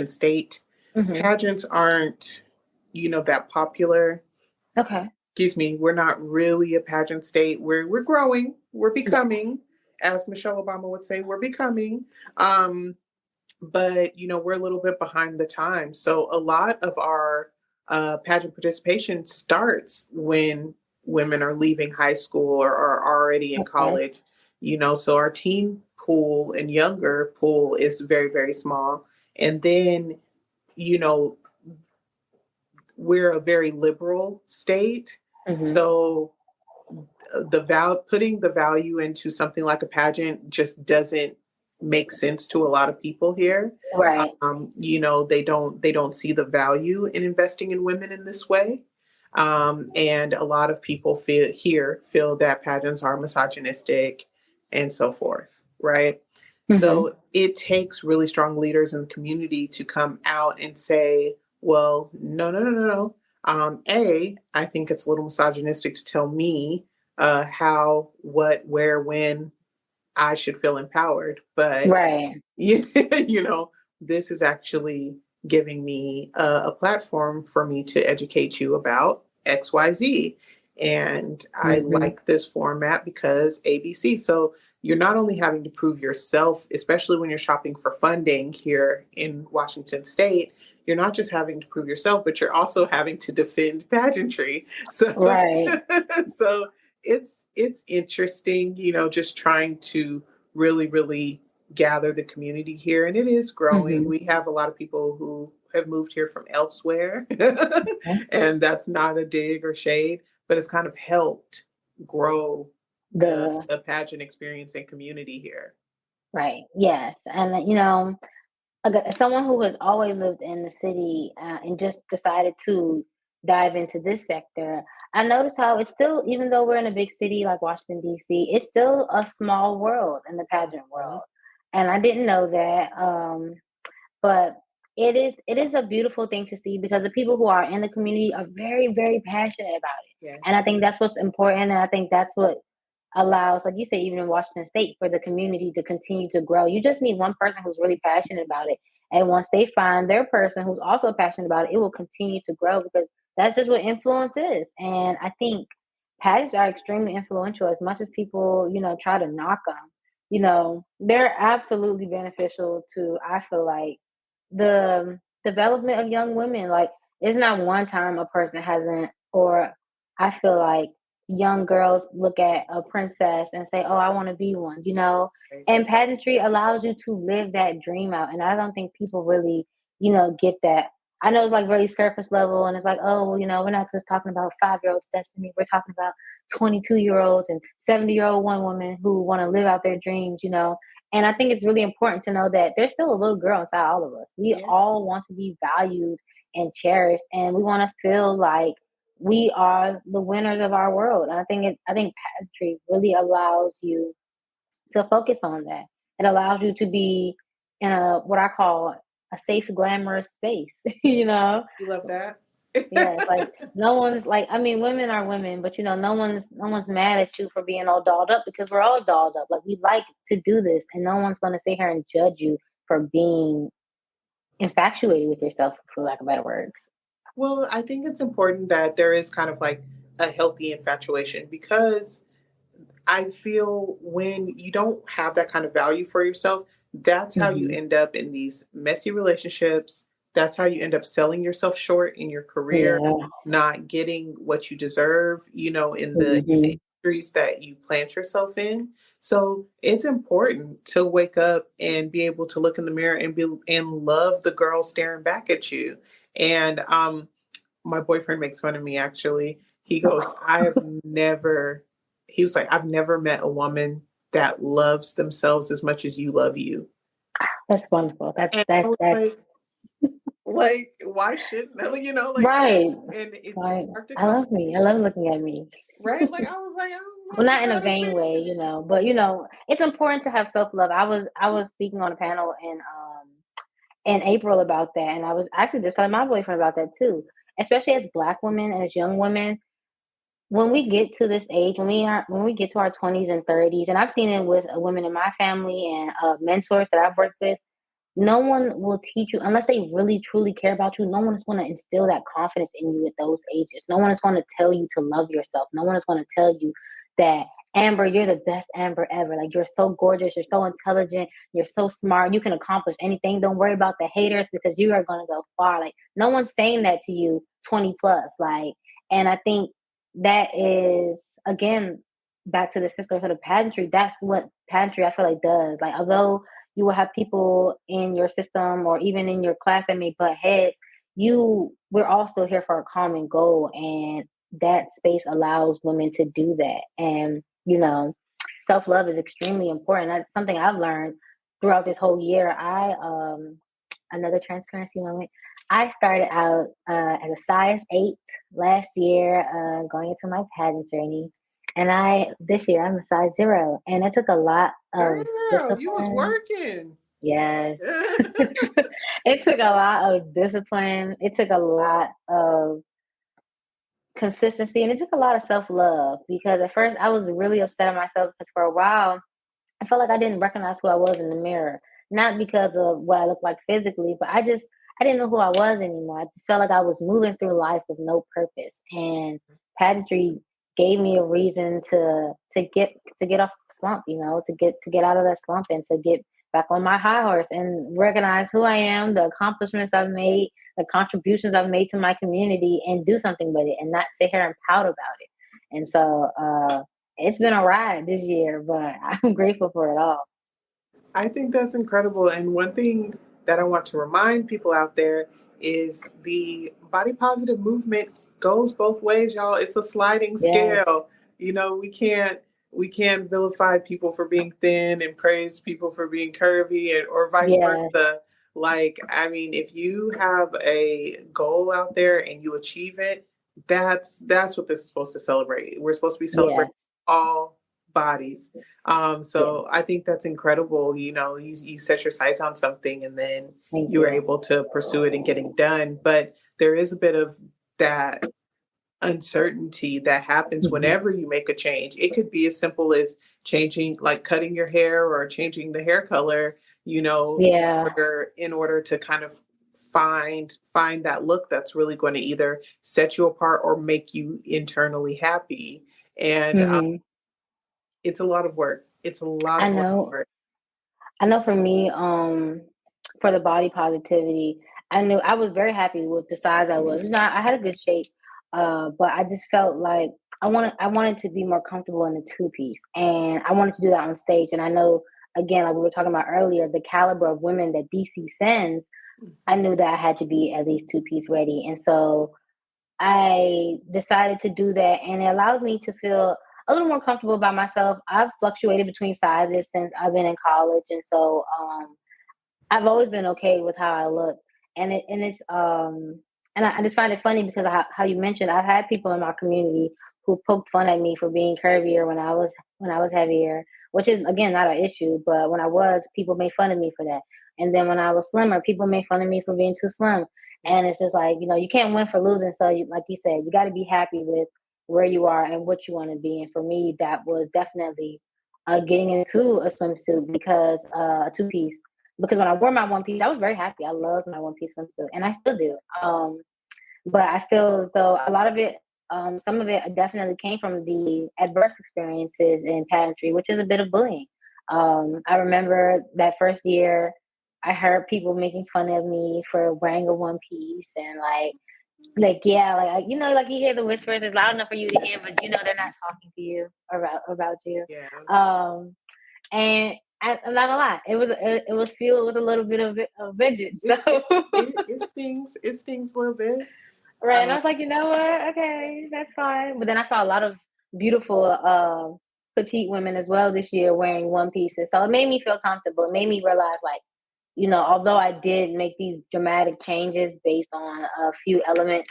State, Hmm. pageants aren't, that popular. Okay. Excuse me, we're not really a pageant state. We're growing, we're Yeah. becoming, as Michelle Obama would say, we're becoming. Um, but we're a little bit behind the times. So a lot of our pageant participation starts when women are leaving high school or are already in Okay. college. So our teen pool and younger pool is very, very small. And then, you know, we're a very liberal state. Hmm. So putting the value into something like a pageant just doesn't make sense to a lot of people here. Right. They don't see the value in investing in women in this way. And a lot of people feel that pageants are misogynistic and so forth, right? Hmm. So it takes really strong leaders in the community to come out and say, well, no, no, no, no, no. I think it's a little misogynistic to tell me how, what, where, when I should feel empowered. But Right. you know, this is actually giving me a platform for me to educate you about XYZ. And I Hmm. like this format because ABC. So you're not only having to prove yourself, especially when you're shopping for funding here in Washington State, you're not just having to prove yourself, but you're also having to defend pageantry. So Right. so it's interesting, just trying to really, really gather the community here, and it is growing. Hmm. We have a lot of people who have moved here from elsewhere, Okay. and that's not a dig or shade, but it's kind of helped grow the The the pageant experience and community here. Right. Yes. And someone who has always lived in the city and just decided to dive into this sector, I notice how it's still, even though we're in a big city like Washington, D.C., it's still a small world in the pageant Mhm. world. And I didn't know that. But it is a beautiful thing to see because the people who are in the community are very, very passionate about it. And I Yes. think that's what's important. And I think that's what allows, like you say, even in Washington State, for the community to continue to grow. You just need one person who's really passionate about it. And once they find their person who's also passionate about it, it will continue to grow because that's just what influence is. And I think pageants are extremely influential as much as people, try to knock them. They're absolutely beneficial to, I feel like, the development of young women. Like, it's not one time a person hasn't, or I feel like young girls look at a princess and say, "Oh, I want to be one." Right. And pageantry allows you to live that dream out. And I don't think people really, get that. I know it's like very surface level, and it's like, oh, well, we're not just talking about 5-year-olds destiny. We're talking about 22-year-olds and 70-year-old one woman who want to live out their dreams. And I think it's really important to know that there's still a little girl inside all of us. We Yeah. all want to be valued and cherished, and we want to feel like we are the winners of our world. And I think pageantry really allows you to focus on that. It allows you to be in a what I call a safe, glamorous space. you know, You love that? yeah, it's like no one's like, I mean, women are women, but no one's mad at you for being all dolled up because we're all dolled up. Like, we like to do this, and no one's gonna sit here and judge you for being infatuated with yourself, for lack of better words. Well, I think it's important that there is kind of like a healthy infatuation because I feel when you don't have that kind of value for yourself, that's how you Hmm. end up in these messy relationships. That's how you end up selling yourself short in your career, Yeah. not getting what you deserve, in the Hmm. industries that you plant yourself in. So it's important to wake up and be able to look in the mirror and love the girl staring back at you. And my boyfriend makes fun of me actually. He goes, he was like, I've never met a woman that loves themselves as much as you love you. That's wonderful. And I was That's like, why shouldn't I? You know, like, right. and it Like, sparked a I love me. I conversation, love looking at me. right? Like I was like, oh, Well, what not the in a God is vain this? way, but it's important to have self love. I was speaking on a panel in April about that, and I was actually just telling my boyfriend about that too. Especially as Black women and as young women, when we get to this age, when we get to our 20s and 30s, and I've seen it with women in my family and mentors that I've worked with. No one will teach you unless they really truly care about you. No one is going to instill that confidence in you at those ages. No one is going to tell you to love yourself. No one is going to tell you that, Amber, you're the best Amber ever. Like, you're so gorgeous, you're so intelligent, you're so smart, you can accomplish anything. Don't worry about the haters because you are going to go far. Like, no one's saying that to you 20 plus. Like, and I think that is, again, back to the sisterhood of pageantry. That's what pageantry I feel like does. Like, although you will have people in your system or even in your class that may butt heads, we're all still here for a common goal, and that space allows women to do that. And self-love is extremely important. That's something I've learned throughout this whole year. Another transparency moment, I started out at a size 8 last year, going into my pageant journey, and this year I'm a size 0, and it took a lot of Girl, you was discipline. working. Yes. It took a lot of discipline. It took a lot of consistency, and it took a lot of self-love, because at first I was really upset at myself because for a while I felt like I didn't recognize who I was in the mirror. Not because of what I looked like physically, but I didn't know who I was anymore. I just felt like I was moving through life with no purpose. And pageantry gave me a reason to get off the slump, to get out of that slump and to get back on my high horse and recognize who I am, the accomplishments I've made, the contributions I've made to my community, and do something with it and not sit here and pout about it. And so it's been a ride this year, but I'm grateful for it all. I think that's incredible. And one thing that I want to remind people out there is the body positive movement goes both ways, y'all. It's a sliding Yes, scale. We can't vilify people for being thin and praise people for being curvy, or vice yes, versa. Like, I mean, if you have a goal out there and you achieve it, that's what this is supposed to celebrate. We're supposed to be yes, celebrating all bodies. yes. So I think that's incredible. You set your sights on something and then Thank you were you. able to pursue it and getting it done. But there is a bit of that uncertainty that happens Mhm. whenever you make a change. It could be as simple as changing, like cutting your hair or changing the hair color, in Yeah, order to kind of find that look that's really going to either set you apart or make you internally happy. And hmm it's a lot of work. It's a lot I of know. work. I know for me, for the body positivity, I knew I was very happy with the size I was. I had a good shape, but I just felt like I wanted to be more comfortable in the two piece, and I wanted to do that on stage. And I know, again, like we were talking about earlier, the caliber of women that DC sends, I knew that I had to be at least two piece ready, and so I decided to do that, and it allowed me to feel a little more comfortable about myself. I've fluctuated between sizes since I've been in college, and so I've always been okay with how I look. And I just find it funny because of how you mentioned I've had people in my community who poked fun at me for being curvier when I was heavier, which is again not an issue. But when I was, people made fun of me for that. And then when I was slimmer, people made fun of me for being too slim. And it's just like you can't win for losing. So like you said, you got to be happy with where you are and what you want to be. And for me, that was definitely getting into a swimsuit because a two piece, because when I wore my one piece, I was very happy. I loved my one piece swimsuit, and I still do. But I feel as though a lot of it, some of it definitely came from the adverse experiences in pageantry, which is a bit of bullying. I remember that first year, I heard people making fun of me for wearing a one piece, and like yeah, like you hear the whispers. It's loud enough for you to hear, but they're not talking to you about you. Yeah. Um, and I'm not gonna lie, it was fueled with a little bit of vengeance. So It it it stings. It stings a little bit. right, and I Um, was like, you know what? Okay, that's fine. But then I saw a lot of beautiful petite women as well this year wearing one pieces. So it made me feel comfortable. It made me realize, like, although I did make these dramatic changes based on a few elements,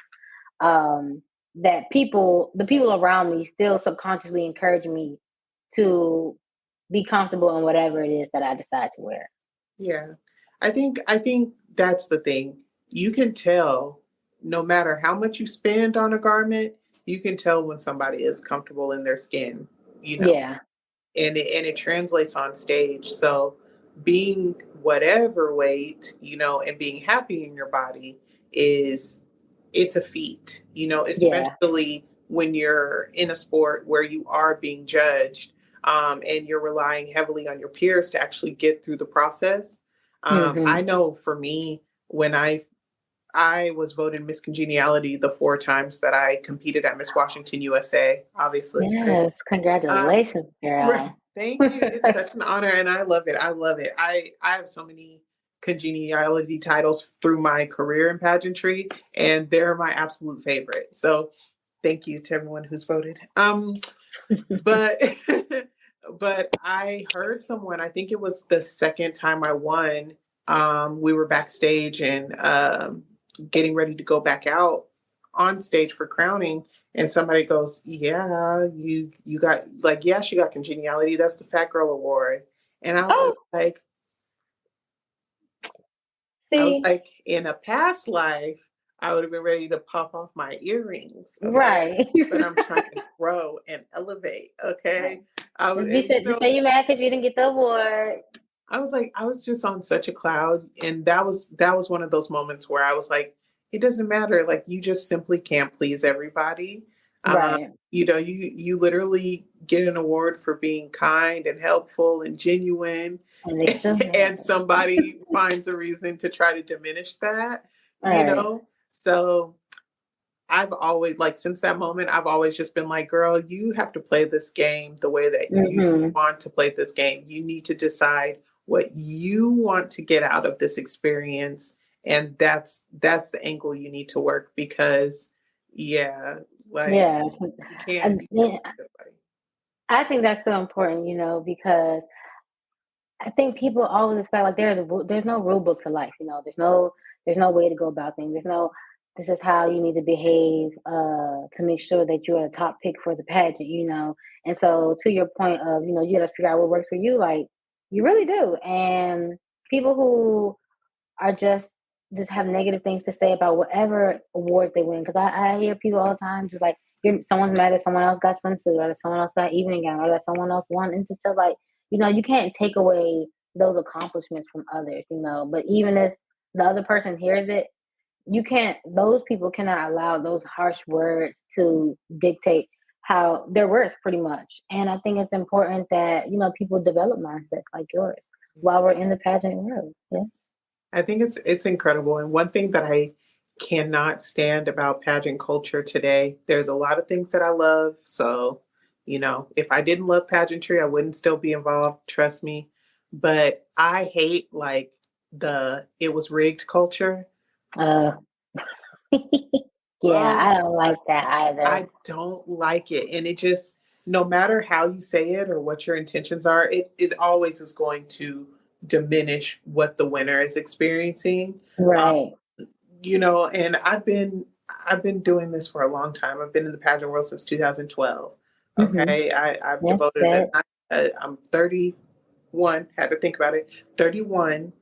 that the people around me still subconsciously encourage me to be comfortable in whatever it is that I decide to wear. Yeah. I think that's the thing. You can tell no matter how much you spend on a garment, you can tell when somebody is comfortable in their skin, you know, Yeah. and it translates on stage. So being whatever weight, and being happy in your body is it's a feat, Yeah. especially when you're in a sport where you are being judged, and you're relying heavily on your peers to actually get through the process. I Hmm. know for me, when I was voted Miss Congeniality the 4 times that I competed at Miss Washington USA, obviously, right? Yes. Uh, Congratulations, right. girl. Thank you. It's such an honor, and I love it. I love it. I have so many congeniality titles through my career in pageantry, and they're my absolute favorite. So thank you to everyone who's voted. But but I heard someone, I think it was the second time I won, we were backstage and getting ready to go back out on stage for crowning, and somebody goes, "Yeah, you got like, yeah, she got congeniality. That's the Fat Girl Award." And Oh, I was see, like, in a past life, I would have been ready to pop off my earrings, okay? right. But I'm trying to grow and elevate, okay? Right. I was, Just and just say you're mad because you didn't get the award. I was just on such a cloud, and that was one of those moments where I was like, it doesn't matter. Like, you just simply can't please everybody. Um, Right. you literally get an award for being kind and helpful and genuine, And they still and mad. somebody finds a reason to try to diminish that, you Right. know. So I've always, like, since that moment, I've always just been like, girl, you have to play this game the way that you Hmm. want to play this game. You need to decide what you want to get out of this experience. And that's the angle you need to work, because yeah, like, Yeah. you can't And be yeah, everybody. I think that's so important, because I think people always expect, like, there's no rule book to life. There's no way to go about things. There's no this is how you need to behave to make sure that you're a top pick for the pageant. And so, to your point of, you got to figure out what works for you. Like, you really do. And people who are just have negative things to say about whatever award they win. Because I hear people all the time just like, someone's mad that someone else got swimsuit, or that someone else got evening gown, or that someone else won. And just feel like, you can't take away those accomplishments from others. But even if the other person hears it, those people cannot allow those harsh words to dictate how their worth, pretty much. And I think it's important that, people develop mindsets like yours while we're in the pageant world. Yes. I think it's incredible. And one thing that I cannot stand about pageant culture today, there's a lot of things that I love. So, if I didn't love pageantry, I wouldn't still be involved, trust me. But I hate, like, the "it was rigged" culture. Uh, yeah, Oh I my don't like that either. I don't like it. And it just, no matter how you say it or what your intentions are, it always is going to diminish what the winner is experiencing. Um, Right. and I've been doing this for a long time. I've been in the pageant world since 2012. Mm-hmm. Okay. I've Yes, devoted that. I'm 31, had to think about it, 31,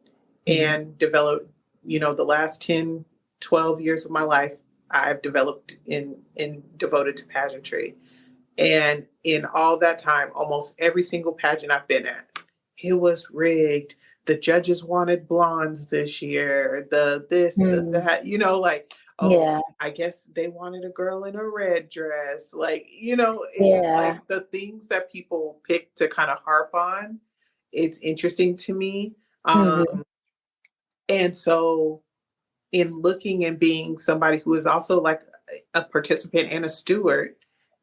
Mm-hmm. and developed, the last 10, 12 years of my life, I've developed in devoted to pageantry. And in all that time, almost every single pageant I've been at, it was rigged. The judges wanted blondes this year, the this, the Mm, that, like, oh, yeah, I guess they wanted a girl in a red dress. Like, it's just yeah. like the things that people pick to kind of harp on. It's interesting to me. Mm-hmm. And so, in looking and being somebody who is also like a participant and a steward,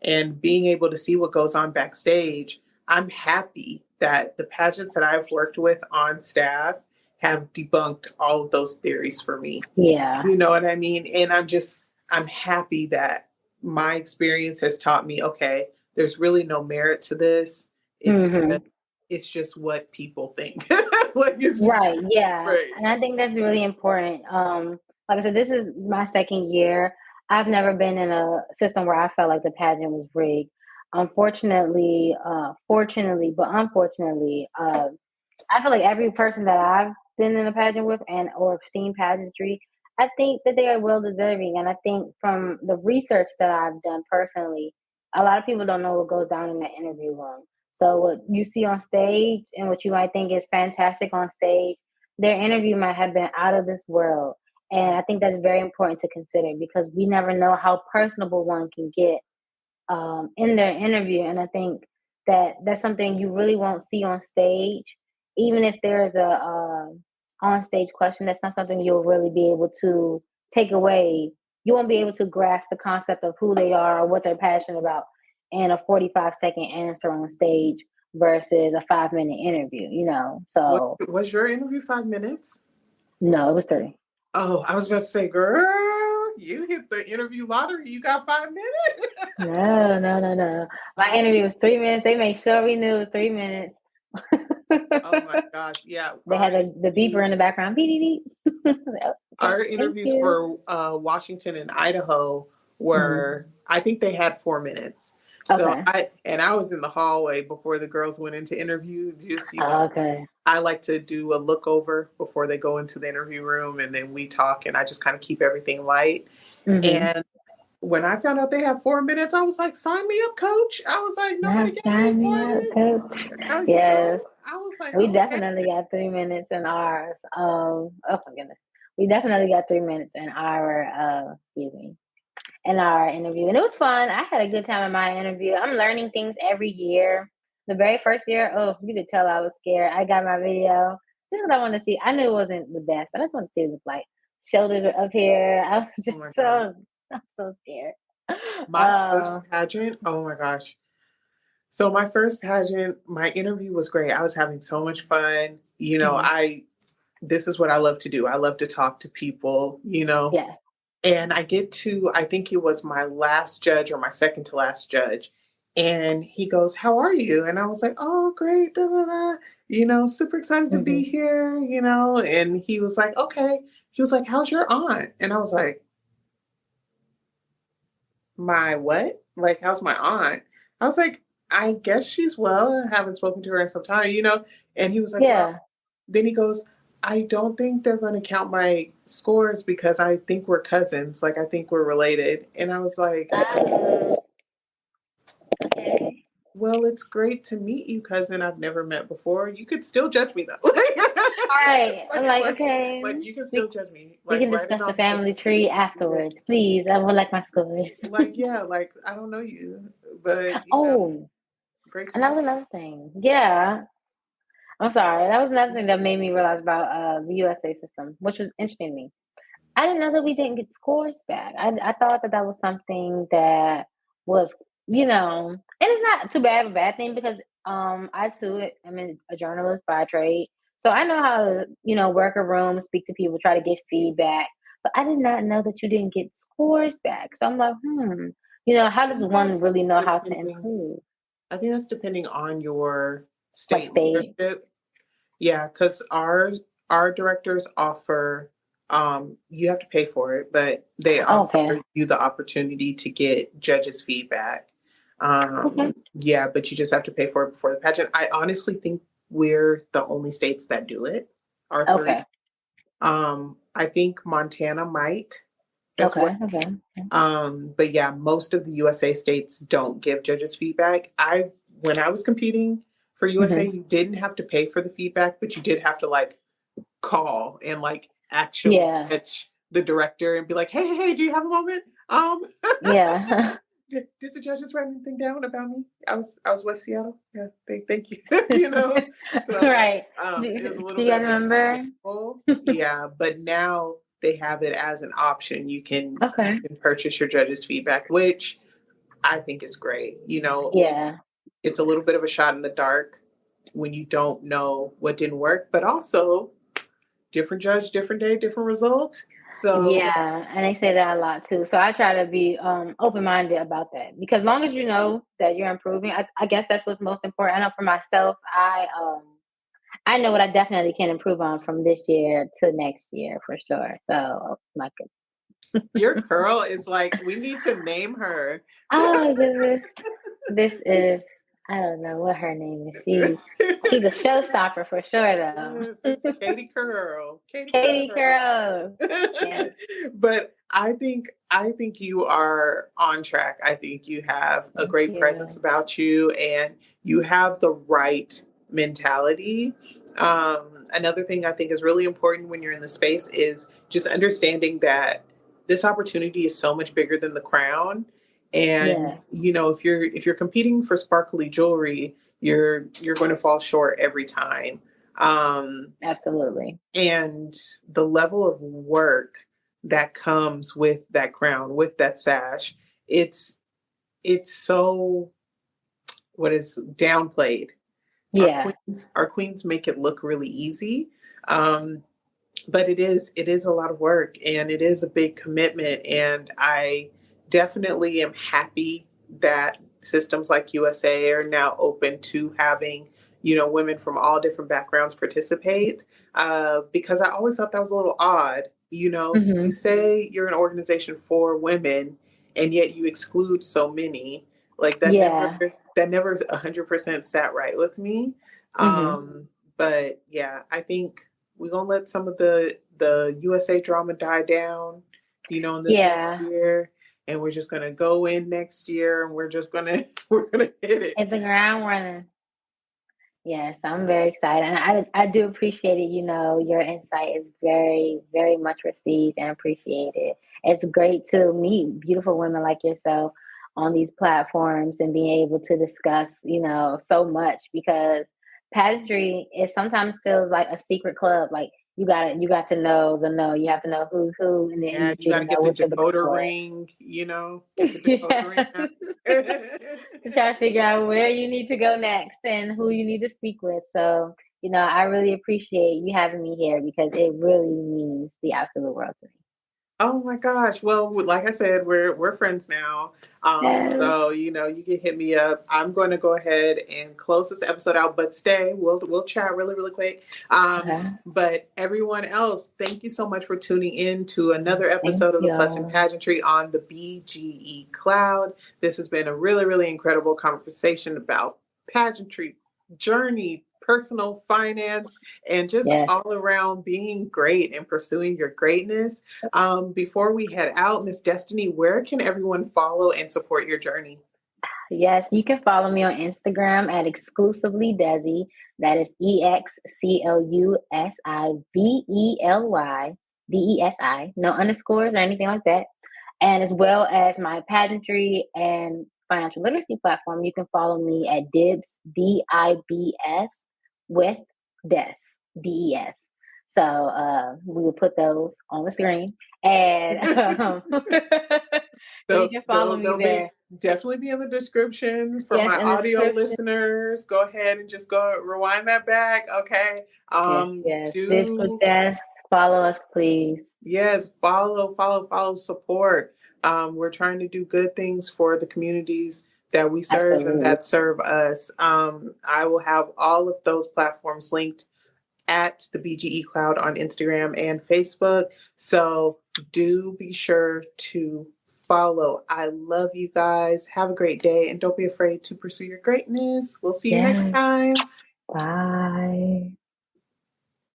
and being able to see what goes on backstage, I'm happy that the pageants that I've worked with on staff have debunked all of those theories for me. Yeah. You know what I mean? And I'm happy that my experience has taught me, okay, there's really no merit to this. It's Mm-hmm. it's just what people think. Like it's just Right, yeah. right. And I think that's really important. Like I said, this is my second year. I've never been in a system where I felt like the pageant was rigged. Unfortunately, fortunately, but unfortunately, I feel like every person that I've been in a pageant with and or seen pageantry, I think that they are well deserving. And I think from the research that I've done personally, a lot of people don't know what goes down in the interview room. So what you see on stage and what you might think is fantastic on stage, their interview might have been out of this world. And I think that's very important to consider because we never know how personable one can get in their interview. And I think that that's something you really won't see on stage. Even if there's a on stage question, that's not something you'll really be able to take away. You won't be able to grasp the concept of who they are or what they're passionate about in a 45-second answer on stage versus a 5-minute interview, you know? So, Was your interview 5 minutes? no, it was 30. Oh, I was about to say, girl, you hit the interview lottery. You got 5 minutes. No, no, no, no. My interview was 3 minutes. They made sure we knew it was 3 minutes. Oh my gosh, yeah. They had the beeper in the background. Beep, beep, beep. Our Okay, thank interviews you. for Washington and Idaho Mhm. were, I think they had 4 minutes. So Okay. I was in the hallway before the girls went into interview. Just, Okay. I like to do a look over before they go into the interview room and then we talk and I just kind of keep everything light. Mm-hmm. And when I found out they had 4 minutes, I was like, sign me up, coach. I was like, nobody Now gave me sign me four up, minutes. coach. You Yes, know, I was like, we okay. definitely got 3 minutes in ours. Oh my goodness. We definitely got 3 minutes in our excuse me, in our interview. And it was fun. I had a good time in my interview. I'm learning things every year. The very first year, oh, you could tell I was scared. I got my video. This is what I want to see. I knew it wasn't the best, but I just want to see what it looked like. Shoulders are up here. I was Oh just my God. so, I'm so scared. My first pageant, oh my gosh. So my first pageant, my interview was great. I was having so much fun. Mhm. This is what I love to do. I love to talk to people, Yeah. and I get to, I think it was my last judge or my second to last judge. And he goes, how are you? And I was like, oh, great. Da, da, da. Super excited to be Hmm. here, and he was like, okay. He was like, how's your aunt? And I was like, my what? Like, how's my aunt? I was like, I guess she's well. I haven't spoken to her in some time. And he was like, well, Yeah. then he goes, I don't think they're going to count my scores because I think we're cousins. Like, I think we're related. And I was like, Oh, okay. well, it's great to meet you, cousin I've never met before. You could still judge me, though. All right. I'm like, like, okay. like, you can We, still judge me. we Like, can write it discuss the on family tree the afterwards. Please. I would like my scores. like, yeah, like, I don't know you, but, Oh, great to and that meet was another thing. Yeah. I'm sorry. That was another thing that made me realize about the USA system, which was interesting to me. I didn't know that we didn't get scores back. I thought that that was something that was, and it's not too bad of a bad thing because I too am a journalist by trade. So I know how to, work a room, speak to people, try to get feedback. But I did not know that you didn't get scores back. So I'm like, how does you. one That's really know how to depending. improve? I think that's depending on your Like state stage. leadership. Yeah, because our directors offer, you have to pay for it, but they Okay. offer you the opportunity to get judges' feedback. Okay. Yeah, but you just have to pay for it before the pageant. I honestly think we're the only states that do it. Our three. Okay. I think Montana might as well. Okay. Okay. But yeah, most of the USA states don't give judges feedback. When I was competing for USA, Hmm. you didn't have to pay for the feedback, but you did have to like call and like actually Yeah. catch the director and be like, hey, hey, hey, do you have a moment? Yeah. Did the judges write anything down about me? I was West Seattle. Yeah, thank you. So Right. it was a Do little you bit guys remember? painful. Yeah, but now they have it as an option. You Okay. can purchase your judges' feedback, which I think is great. Yeah. It's a little bit of a shot in the dark when you don't know what didn't work, but also different judge, different day, different result. So Yeah, and they say that a lot too. So I try to be open-minded about that because long as you know that you're improving, I guess that's what's most important. I know for myself, I know what I definitely can improve on from this year to next year for sure. So my your curl is like, we need to name her. oh goodness, this is I don't know what her name is. She's a showstopper for sure Yes, though. it's Katie Curl. Katie Katie Curl. girl. Yes, But I think you are on track. I think you have a thank great presence you. about you and you have the right mentality. Another thing I think is really important when you're in the space is just understanding that this opportunity is so much bigger than the crown. And Yeah, if you're competing for sparkly jewelry, you're going to fall short every time. Um, absolutely. and the level of work that comes with that crown, with that sash, it's so what is downplayed. Our Yeah. queens make it look really easy. Um, but it is a lot of work and it is a big commitment, and I definitely am happy that systems like USA are now open to having women from all different backgrounds participate, because I always thought that was a little odd. You Hmm. say you're an organization for women and yet you exclude so many. Like Yeah. that never 100% sat right with me. Hmm. But yeah, I think we're gonna let some of the USA drama die down, in this next Yeah. year, and we're just gonna go in next year, and we're just gonna we're gonna hit it. Hit the ground running. Yes, I'm very excited. And I do appreciate it. Your insight is very, very much received and appreciated. It's great to meet beautiful women like yourself on these platforms and being able to discuss, so much because pageantry it sometimes feels like a secret club. Like you got to know the know. You have to know who's who in the Yeah, you industry got to to know get the what you're looking decoder for. ring, get the decoder ring Yeah. out. To try to figure out where you need to go next and who you need to speak with. So, I really appreciate you having me here because it really means the absolute world to me. Oh my gosh. Well, like I said, we're friends now. Yes. So you can hit me up. I'm going to go ahead and close this episode out, but stay. We'll chat really, really quick. Okay. But everyone else, thank you so much for tuning in to another Thank episode of the Plus in you. Pageantry on the BGE Cloud. This has been a really, really incredible conversation about pageantry, journey, personal finance, and just Yes. all around being great and pursuing your greatness. Before we head out, Miss Destinee, where can everyone follow and support your journey? Yes, you can follow me on Instagram at exclusively Desi. That is EXCLUSIVELYDESI. No underscores or anything like that. And as well as my pageantry and financial literacy platform, you can follow me at DIBS, DIBS with Des, DES. So we will put those on the screen. And so you So can follow me they'll be there. definitely be in the description for Yes, my in the audio description. listeners. Go ahead and just go rewind that back. Okay. Yes, yes. This with Do Des. Follow us, please. Yes, follow, support. We're trying to do good things for the communities that we serve and Absolutely. that serve us. I will have all of those platforms linked at the BGE Cloud on Instagram and Facebook. So do be sure to follow. I love you guys. Have a great day and don't be afraid to pursue your greatness. We'll see you next Yes. time. Bye.